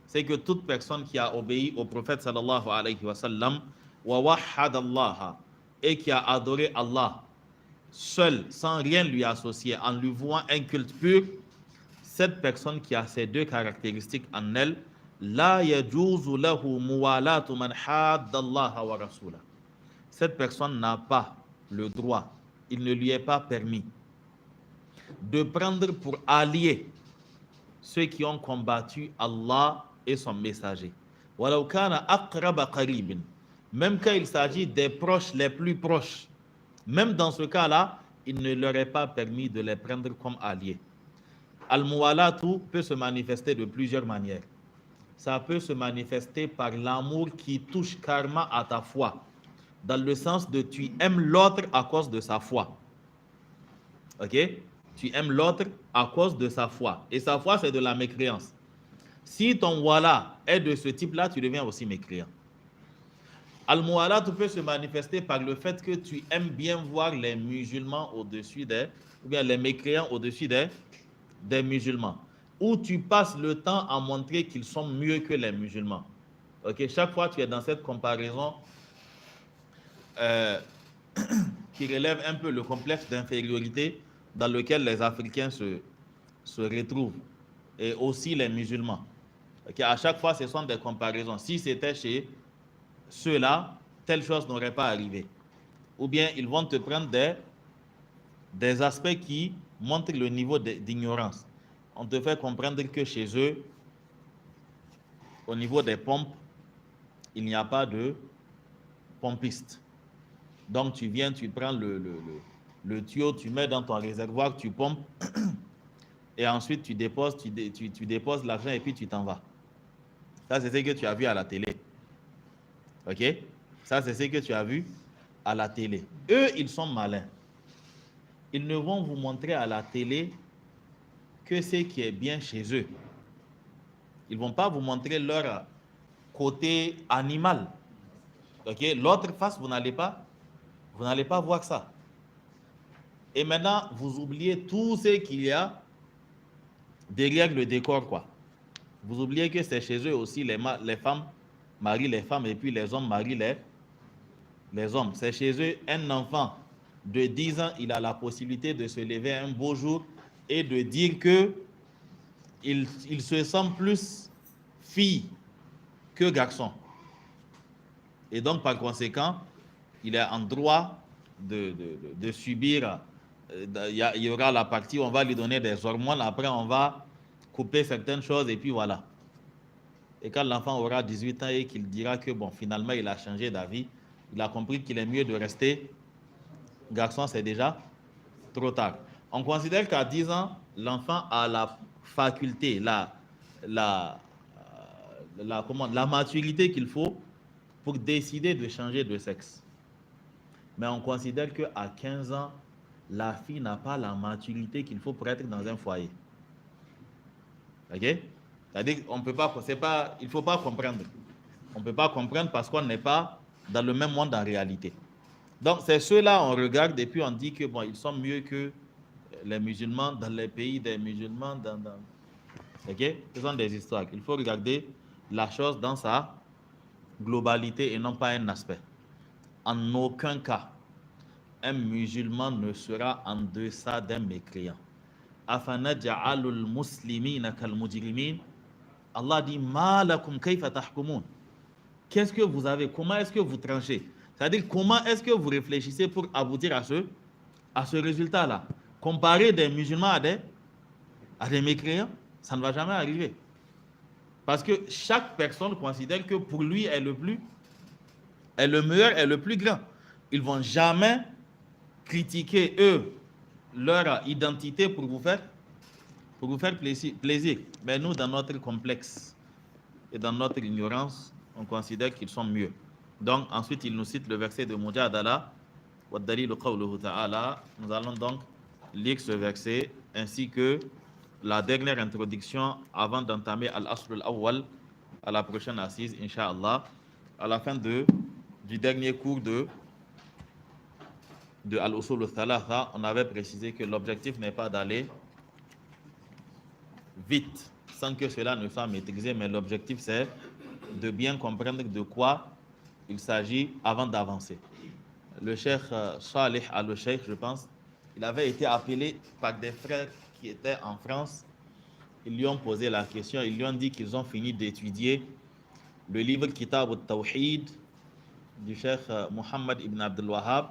c'est que toute personne qui a obéi au prophète sallallahu alayhi wa sallam, wa wahhada Allah, et qui a adoré Allah seul, sans rien lui associer, en lui vouant un culte pur, cette personne qui a ces deux caractéristiques en elle, la yajuzu lahu muwalatu man hadda Allah wa rasula. Cette personne n'a pas le droit, il ne lui est pas permis de prendre pour alliés ceux qui ont combattu Allah et son messager. Walau kana aqraba qaribin, même quand il s'agit des proches les plus proches, même dans ce cas-là, il ne leur est pas permis de les prendre comme alliés. Al-muwalatu peut se manifester de plusieurs manières. Ça peut se manifester par l'amour qui touche carrément à ta foi, dans le sens de tu aimes l'autre à cause de sa foi. Ok? Tu aimes l'autre à cause de sa foi. Et sa foi, c'est de la mécréance. Si ton wala est de ce type-là, tu deviens aussi mécréant. Al-muwalat peut se manifester par le fait que tu aimes bien voir les musulmans au-dessus ou bien les mécréants au-dessus des musulmans. Ou tu passes le temps à montrer qu'ils sont mieux que les musulmans. Ok? Chaque fois, tu es dans cette comparaison qui relève un peu le complexe d'infériorité dans lequel les Africains se retrouvent, et aussi les musulmans. Okay? À chaque fois, ce sont des comparaisons. Si c'était chez ceux-là, telle chose n'aurait pas arrivé. Ou bien ils vont te prendre des aspects qui montrent le niveau d'ignorance. On te fait comprendre que chez eux, au niveau des pompes, il n'y a pas de pompiste. Donc tu viens, tu prends le tuyau, tu mets dans ton réservoir, tu pompes, et ensuite tu déposes l'argent et puis tu t'en vas. Ça, c'est ce que tu as vu à la télé. Ok? Ça, c'est ce que tu as vu à la télé. Eux, ils sont malins. Ils ne vont vous montrer à la télé que ce qui est bien chez eux. Ils ne vont pas vous montrer leur côté animal. Ok? L'autre face, vous n'allez pas voir ça. Et maintenant, vous oubliez tout ce qu'il y a derrière le décor, quoi. Vous oubliez que c'est chez eux aussi, les femmes marient les femmes et puis les hommes marient les hommes. C'est chez eux, un enfant de 10 ans, il a la possibilité de se lever un beau jour et de dire que il se sent plus fille que garçon. Et donc, par conséquent, il est en droit de subir. Il y aura la partie où on va lui donner des hormones, après on va couper certaines choses et puis voilà. Et quand l'enfant aura 18 ans et qu'il dira que bon, finalement, il a changé d'avis, il a compris qu'il est mieux de rester garçon, c'est déjà trop tard. On considère qu'à 10 ans, l'enfant a la faculté, la maturité qu'il faut pour décider de changer de sexe. Mais on considère qu'à 15 ans, la fille n'a pas la maturité qu'il faut pour être dans un foyer. Ok? C'est-à-dire qu'on peut pas, il ne faut pas comprendre. On ne peut pas comprendre parce qu'on n'est pas dans le même monde en réalité. Donc, c'est ceux-là, on regarde et puis on dit que bon, ils sont mieux que les musulmans dans les pays des musulmans. Ok? Ce sont des histoires. Il faut regarder la chose dans sa globalité et non pas un aspect. En aucun cas, un musulman ne sera en deçà d'un mécréant. Afanaj'alul muslimina kal mujrimin. Allah dit ma lakum kayfa tahkumun. Qu'est-ce que vous avez? Comment est-ce que vous tranchez? C'est-à-dire, comment est-ce que vous réfléchissez pour aboutir à ce résultat-là? Comparer des musulmans à des mécréants, ça ne va jamais arriver. Parce que chaque personne considère que pour lui est le meilleur, est le plus grand. Ils ne vont jamais critiquer, eux, leur identité pour vous faire plaisir. Mais nous, dans notre complexe et dans notre ignorance, on considère qu'ils sont mieux. Donc, ensuite, il nous cite le verset de Mujadala. Nous allons donc lire ce verset ainsi que la dernière introduction avant d'entamer Al-Asr al-Awwal à la prochaine assise, Inch'Allah, à la fin du dernier cours de Al-Usul al-Thalatha. On avait précisé que l'objectif n'est pas d'aller vite sans que cela ne soit maîtrisé, mais l'objectif c'est de bien comprendre de quoi il s'agit avant d'avancer. Le cheikh Salih al-Sheikh, je pense, il avait été appelé par des frères qui étaient en France. Ils lui ont posé la question, ils lui ont dit qu'ils ont fini d'étudier le livre Kitab al-Tawhid du cheikh Muhammad ibn Abdul Wahhab.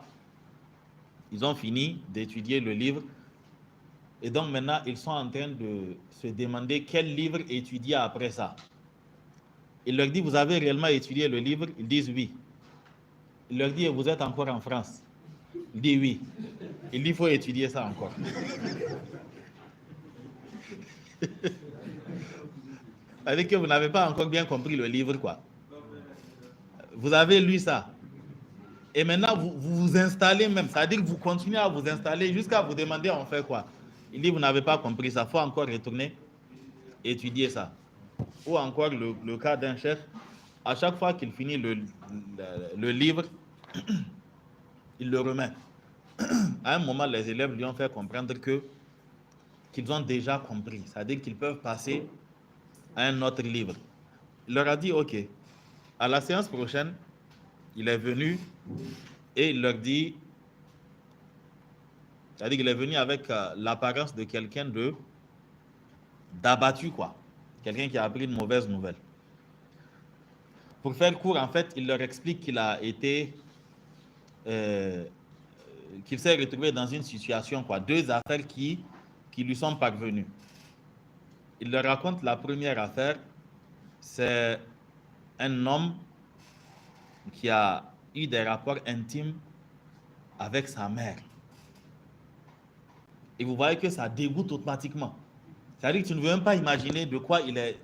Ils ont fini d'étudier le livre. Et donc maintenant, ils sont en train de se demander quel livre étudier après ça. Il leur dit, vous avez réellement étudié le livre? Ils disent oui. Il leur dit, vous êtes encore en France? Il dit oui. Il dit, il faut étudier ça encore. C'est-à-dire que vous n'avez pas encore bien compris le livre, quoi. Vous avez lu ça. Et maintenant, vous vous installez même. C'est-à-dire que vous continuez à vous installer jusqu'à vous demander on fait quoi. Il dit, vous n'avez pas compris ça. Il faut encore retourner étudier ça. Ou encore le cas d'un chef, à chaque fois qu'il finit le livre, il le remet. À un moment, les élèves lui ont fait comprendre qu'ils ont déjà compris. C'est-à-dire qu'ils peuvent passer à un autre livre. Il leur a dit, ok, à la séance prochaine, il est venu et il leur dit, c'est-à-dire qu'il est venu avec l'apparence de quelqu'un d'abattu, quoi. Quelqu'un qui a appris une mauvaise nouvelle. Pour faire court, en fait, il leur explique qu'il a été, qu'il s'est retrouvé dans une situation, quoi, deux affaires qui lui sont parvenues. Il leur raconte la première affaire, c'est un homme qui a eu des rapports intimes avec sa mère. Et vous voyez que ça dégoûte automatiquement. C'est-à-dire que tu ne veux même pas imaginer de quoi il est.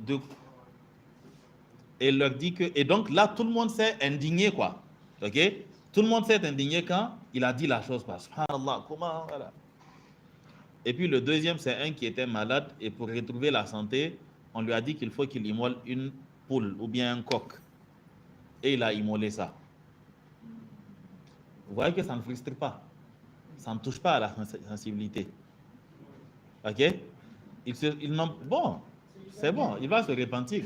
Et il leur dit que. Et donc là, tout le monde s'est indigné, quoi. Ok? Tout le monde s'est indigné quand il a dit la chose, quoi. Subhanallah, comment. Voilà. Et puis le deuxième, c'est un qui était malade. Et pour retrouver la santé, on lui a dit qu'il faut qu'il immole une poule ou bien un coq. Et il a immolé ça. Vous voyez que ça ne frustre pas. Ça ne touche pas à la sensibilité. Ok? Bon, c'est bon, il va se repentir.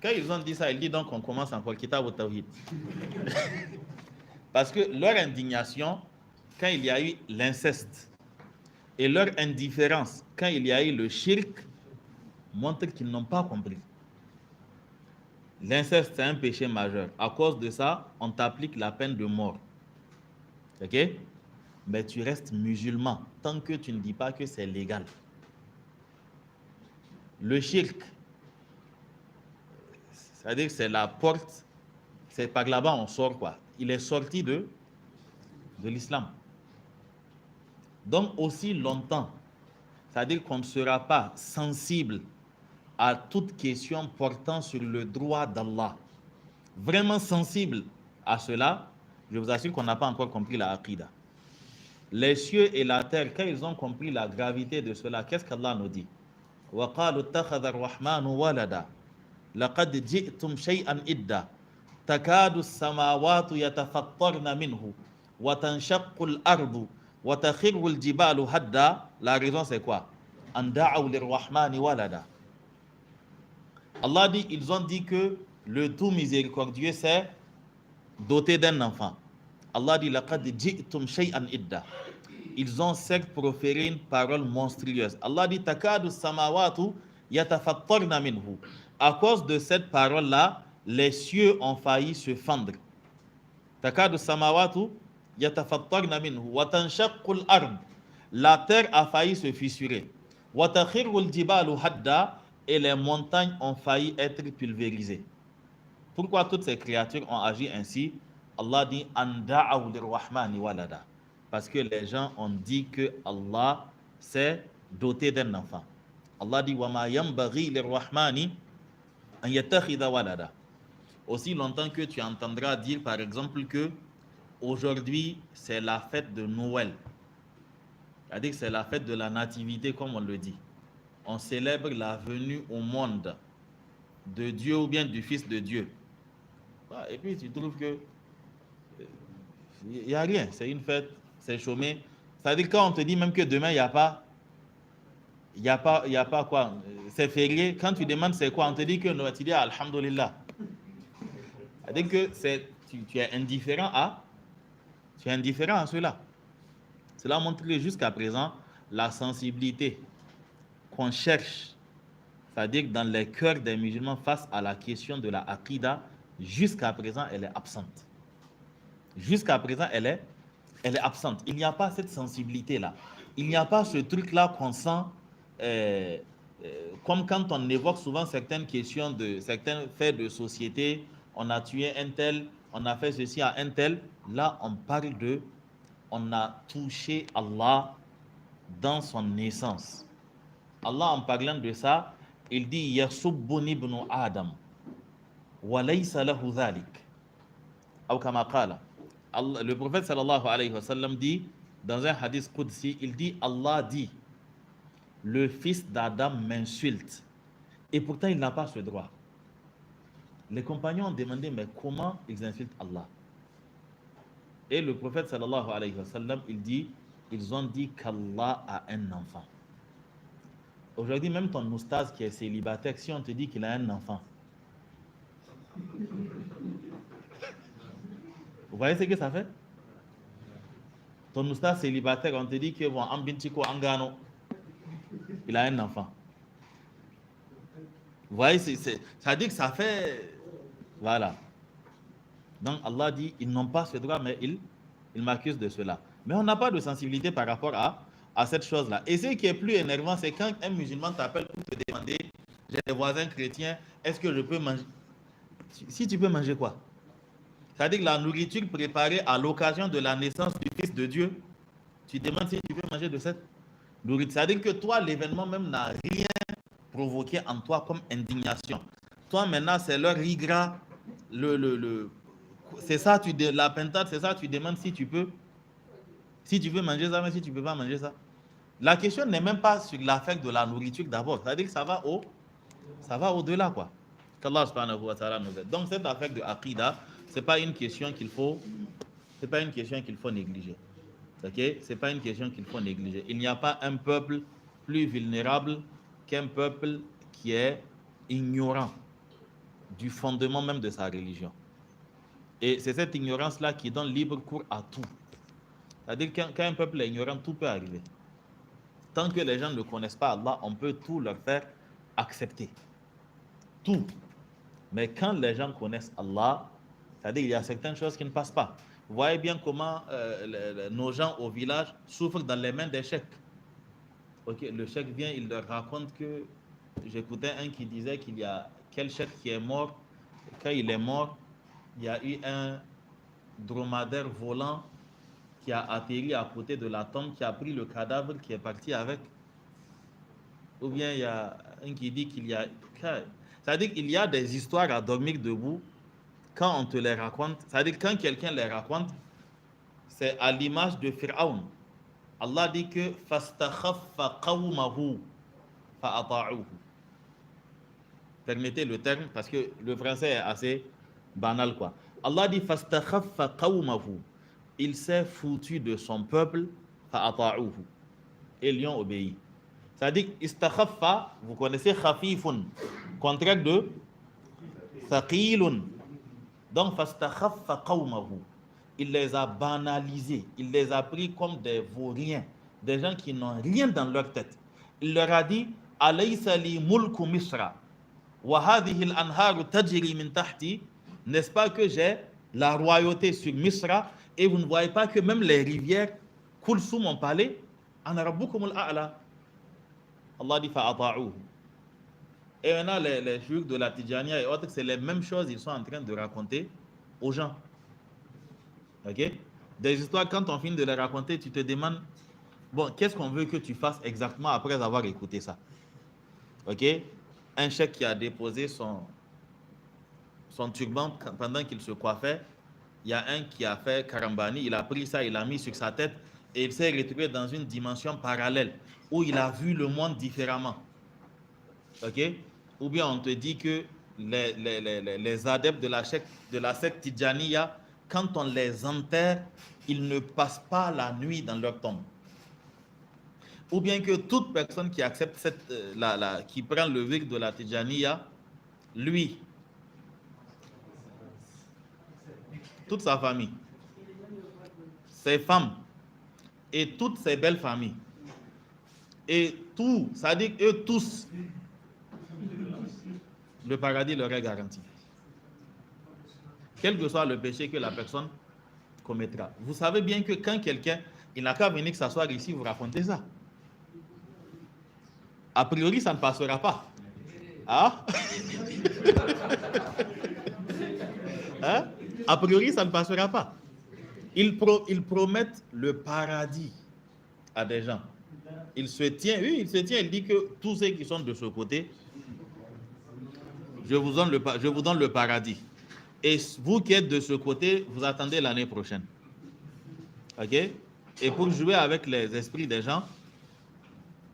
Quand ils ont dit ça, il dit donc on commence encore Kitab al-Tawhid. Parce que leur indignation, quand il y a eu l'inceste, et leur indifférence, quand il y a eu le shirk, montre qu'ils n'ont pas compris. L'inceste, c'est un péché majeur. À cause de ça, on t'applique la peine de mort. Ok? Mais tu restes musulman tant que tu ne dis pas que c'est légal. Le shirk, c'est-à-dire que c'est la porte, c'est par là-bas on sort quoi. Il est sorti de l'islam. Donc aussi longtemps, c'est-à-dire qu'on ne sera pas sensible à toute question portant sur le droit d'Allah, vraiment sensible à cela, je vous assure qu'on n'a pas encore compris la aqidah. Les cieux et la terre, quand ils ont compris la gravité de cela, qu'est-ce qu'Allah nous dit? وَقَالُوا اتَّخَذَ الرَّحْمَنُ وَلَدًا لَقَدْ جِئْتُمْ شَيْئًا إِدًّا تَكَادُ السَّمَاوَاتُ يَتَفَطَّرْنَ مِنْهُ وَتَنشَقُّ الْأَرْضُ وَتَخِرُّ الْجِبَالُ هَدًّا. La raison c'est quoi? أَنْ دَعَوْا لِلرَّحْمَنِ وَلَدًا. Allah dit, ils ont dit que le tout miséricordieux c'est doté d'un enfant. Allah dit laqad ji'tum shay'an idda. Ils ont certes proféré une parole monstrueuse. Allah dit takadu samawatu yatafattarna minhu. À cause de cette parole-là, les cieux ont failli se fendre. Takadu samawatu yatafattarna minhu wa tanshaqqu al-ard. La terre a failli se fissurer. Wa takhiru al-jibalu hadda, et les montagnes ont failli être pulvérisées. Pourquoi toutes ces créatures ont agi ainsi? Allah dit an da'aw lirrahmani walada. Parce que les gens ont dit que Allah s'est doté d'un enfant. Allah dit wa ma yanbaghi lirrahmani an yattakhidha walada. Aussi longtemps que tu entendras dire par exemple que aujourd'hui c'est la fête de Noël. C'est-à-dire que c'est la fête de la nativité comme on le dit. On célèbre la venue au monde de Dieu ou bien du Fils de Dieu. Et puis tu trouves que il n'y a rien, c'est une fête, c'est chômé. C'est-à-dire quand on te dit même que demain il n'y a pas, quoi, c'est férié. Quand tu demandes c'est quoi, on te dit que non, tu dis alhamdulillah. C'est-à-dire que tu es indifférent à cela. Cela montre que jusqu'à présent, la sensibilité qu'on cherche, c'est-à-dire dans les cœurs des musulmans face à la question de la aqidah, jusqu'à présent, elle est absente. Jusqu'à présent, elle est absente. Il n'y a pas cette sensibilité-là. Il n'y a pas ce truc-là qu'on sent, comme quand on évoque souvent certaines questions certains faits de société, on a tué un tel, on a fait ceci à un tel. Là, on a touché Allah dans son essence. Allah, en parlant de ça, il dit Yasubbuni ibn Adam wa laysa lahu dhalik. Ou kama qala. Le prophète sallallahu alayhi wa sallam dit dans un hadith qudsi, il dit Allah dit le fils d'Adam m'insulte et pourtant il n'a pas ce droit. Les compagnons ont demandé mais comment ils insultent Allah? Et le prophète sallallahu alayhi wa sallam il dit ils ont dit qu'Allah a un enfant. Aujourd'hui même ton oustaz qui est célibataire, si on te dit qu'il a un enfant, vous voyez ce que ça fait? Ton oustaz célibataire, on te dit que bon, Ambintiko Angano, il a un enfant. Vous voyez, ça dit que ça fait. Voilà. Donc Allah dit, ils n'ont pas ce droit, mais ils m'accusent de cela. Mais on n'a pas de sensibilité par rapport à cette chose-là. Et ce qui est plus énervant, c'est quand un musulman t'appelle pour te demander, j'ai des voisins chrétiens, est-ce que je peux manger? Si tu peux manger quoi? C'est-à-dire que la nourriture préparée à l'occasion de la naissance du Fils de Dieu, tu demandes si tu peux manger de cette nourriture. C'est-à-dire que toi, l'événement même n'a rien provoqué en toi comme indignation. Toi, maintenant, c'est leur rigra, c'est ça, la pentade, c'est ça, tu demandes si tu peux manger ça, mais si tu ne peux pas manger ça. La question n'est même pas sur l'affect de la nourriture d'abord. C'est-à-dire que ça va au-delà, quoi. Qu'Allah subhanahu wa ta'ala nous aide. Donc, cette affaire de aqidah, c'est pas une question qu'il faut négliger. Ok? C'est pas une question qu'il faut négliger. Il n'y a pas un peuple plus vulnérable qu'un peuple qui est ignorant du fondement même de sa religion. Et c'est cette ignorance-là qui donne libre cours à tout. C'est-à-dire que quand un peuple est ignorant, tout peut arriver. Tant que les gens ne connaissent pas Allah, on peut tout leur faire accepter. Tout. Mais quand les gens connaissent Allah, c'est-à-dire qu'il y a certaines choses qui ne passent pas. Vous voyez bien comment nos gens au village souffrent dans les mains des chèques. Ok, le chèque vient, il leur raconte que j'écoutais un qui disait qu'il y a quel chèque qui est mort. Quand il est mort, il y a eu un dromadaire volant qui a atterri à côté de la tombe, qui a pris le cadavre, qui est parti avec. Ou bien il y a un qui dit qu'il y a... C'est-à-dire qu'il y a des histoires à dormir debout quand on te les raconte. C'est-à-dire quand quelqu'un les raconte, c'est à l'image de Pharaon. Allah dit que fastakhaffa qawmahu fa'ata'uhu. Permettez le terme parce que le français est assez banal quoi. Allah dit fastakhaffa qawmahu. Il s'est foutu de son peuple fa'ata'uhu. Et ils lui ont obéi. C'est-à-dire istakhaffa, vous connaissez khafifun, contraire de thaqilun. Donc fastakhaffa qawmahu. Il les a banalisés, il les a pris comme des vauriens, des gens qui n'ont rien dans leur tête. Il leur a dit alaysa li mulku misra wa hadhihi al-anharu tajri min tahti. N'est-ce pas que j'ai la royauté sur Misra et vous ne voyez pas que même les rivières coulent sous mon palais? Ana rabbukum al-a'la. Allah dit fa'ata'uhu. Et maintenant les juifs de la Tidjania et autres, c'est les mêmes choses, ils sont en train de raconter aux gens. Ok? Des histoires, quand on finit de les raconter, tu te demandes, bon, qu'est-ce qu'on veut que tu fasses exactement après avoir écouté ça? Ok? Un chèque qui a déposé son turban pendant qu'il se coiffait, il y a un qui a fait Karambani, il a pris ça, il a mis sur sa tête et il s'est retrouvé dans une dimension parallèle où il a vu le monde différemment. Ok? Ou bien on te dit que les adeptes de la secte Tidjaniya, quand on les enterre, ils ne passent pas la nuit dans leur tombe. Ou bien que toute personne qui accepte qui prend le virg de la Tidjaniya, lui, toute sa famille, ses femmes et toutes ses belles familles, et tout, ça dit eux tous, le paradis leur est garanti. Quel que soit le péché que la personne commettra. Vous savez bien que quand quelqu'un, il n'a qu'à venir s'asseoir ici, vous racontez ça. A priori, ça ne passera pas. Ah? Hein? A priori, ça ne passera pas. Ils promettent le paradis à des gens. Il se tient, il dit que tous ceux qui sont de ce côté, je vous donne le paradis. Et vous qui êtes de ce côté, vous attendez l'année prochaine. Ok? Et pour jouer avec les esprits des gens,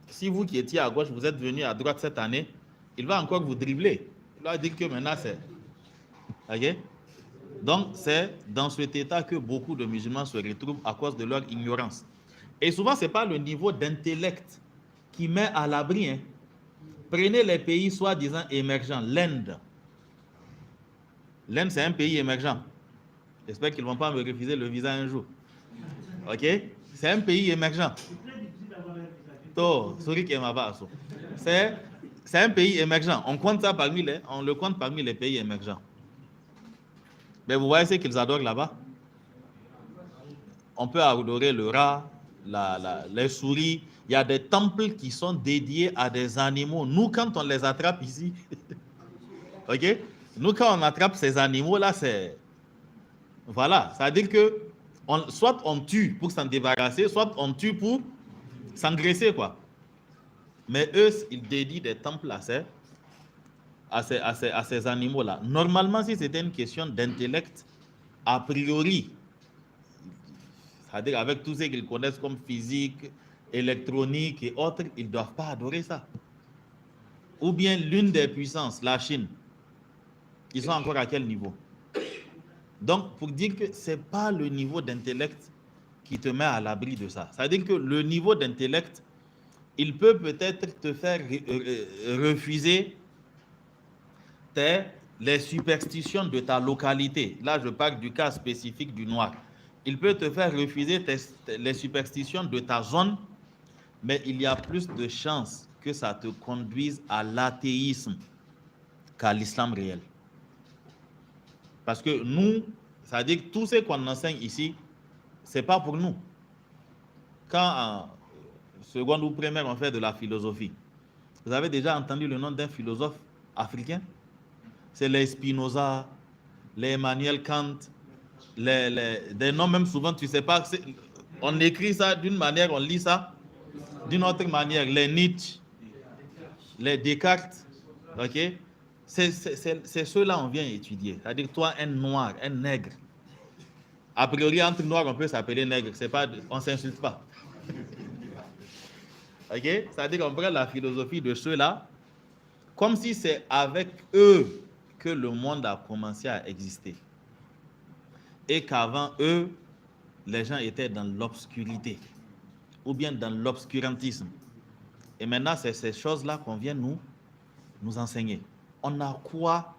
si vous qui étiez à gauche, vous êtes venu à droite cette année, il va encore vous dribbler. Il va dire que maintenant c'est... Ok? Donc c'est dans cet état que beaucoup de musulmans se retrouvent à cause de leur ignorance. Et souvent, ce n'est pas le niveau d'intellect qui met à l'abri. Hein. Prenez les pays soi-disant émergents, l'Inde. L'Inde, c'est un pays émergent. J'espère qu'ils ne vont pas me refuser le visa un jour. Ok? C'est un pays émergent. C'est un pays émergent. On compte ça on le compte parmi les pays émergents. Mais vous voyez ce qu'ils adorent là-bas? On peut adorer le rat, les souris. Il y a des temples qui sont dédiés à des animaux. Nous, quand on les attrape ici, ok? Nous, quand on attrape ces animaux-là, c'est... Voilà, c'est-à-dire que soit on tue pour s'en débarrasser, soit on tue pour s'engraisser, quoi. Mais eux, ils dédient des temples à ces animaux-là. Normalement, si c'était une question d'intellect, a priori, c'est-à-dire avec tout ce qu'ils connaissent comme physique, électronique et autres, ils ne doivent pas adorer ça. Ou bien l'une des puissances, la Chine, ils sont encore à quel niveau? Donc, pour dire que ce n'est pas le niveau d'intellect qui te met à l'abri de ça. C'est-à-dire que le niveau d'intellect, il peut peut-être te faire refuser les superstitions de ta localité. Là, je parle du cas spécifique du noir. Il peut te faire refuser les superstitions de ta zone, mais il y a plus de chances que ça te conduise à l'athéisme qu'à l'islam réel. Parce que nous, ça veut dire que tout ce qu'on enseigne ici, ce n'est pas pour nous. Quand en seconde ou première, on fait de la philosophie, vous avez déjà entendu le nom d'un philosophe africain? C'est les Spinoza, les Emmanuel Kant, des noms même souvent, tu ne sais pas. On écrit ça d'une manière, on lit ça d'une autre manière. Les Nietzsche, les Descartes, ok? C'est ceux-là qu'on vient étudier. C'est-à-dire, toi, un noir, un nègre. A priori, entre noirs, on peut s'appeler nègre. On ne s'insulte pas. Ok? C'est-à-dire qu'on prend la philosophie de ceux-là comme si c'est avec eux que le monde a commencé à exister. Et qu'avant eux, les gens étaient dans l'obscurité ou bien dans l'obscurantisme. Et maintenant, c'est ces choses-là qu'on vient nous enseigner. On a quoi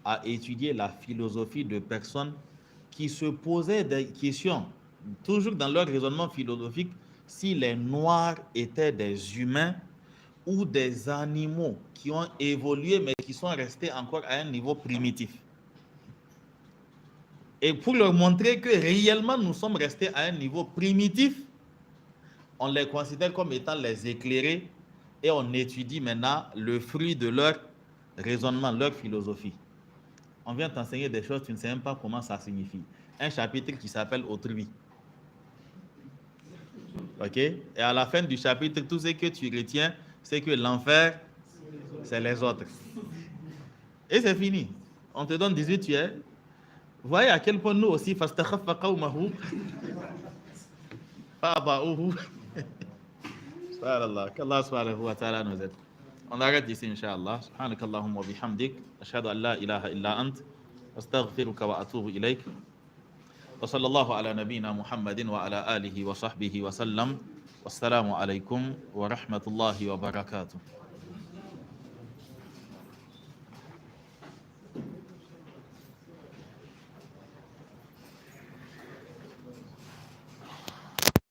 à étudier la philosophie de personnes qui se posaient des questions, toujours dans leur raisonnement philosophique, si les Noirs étaient des humains ou des animaux qui ont évolué mais qui sont restés encore à un niveau primitif. Et pour leur montrer que réellement nous sommes restés à un niveau primitif, on les considère comme étant les éclairés et on étudie maintenant le fruit de leur raisonnement, leur philosophie. On vient t'enseigner des choses, tu ne sais même pas comment ça signifie. Un chapitre qui s'appelle Autrui. Ok? Et à la fin du chapitre, tout ce que tu retiens, c'est que l'enfer, c'est les autres. Et c'est fini. On te donne 18 tués. Vous voyez à quel point nous aussi, qu'Allah subhanahu wa ta'ala nous aide. On arrête ici, Inch'Allah. Subhanakallahumma wa bihamdik. Ashhadu an la ilaha illa ant. Astaghfiruka wa atubu ilayk. Wa sallallahu ala nabiyyina Muhammadin wa ala alihi wa sahbihi wa sallam. Wassalamu alaykum wa rahmatullahi wa barakatuh.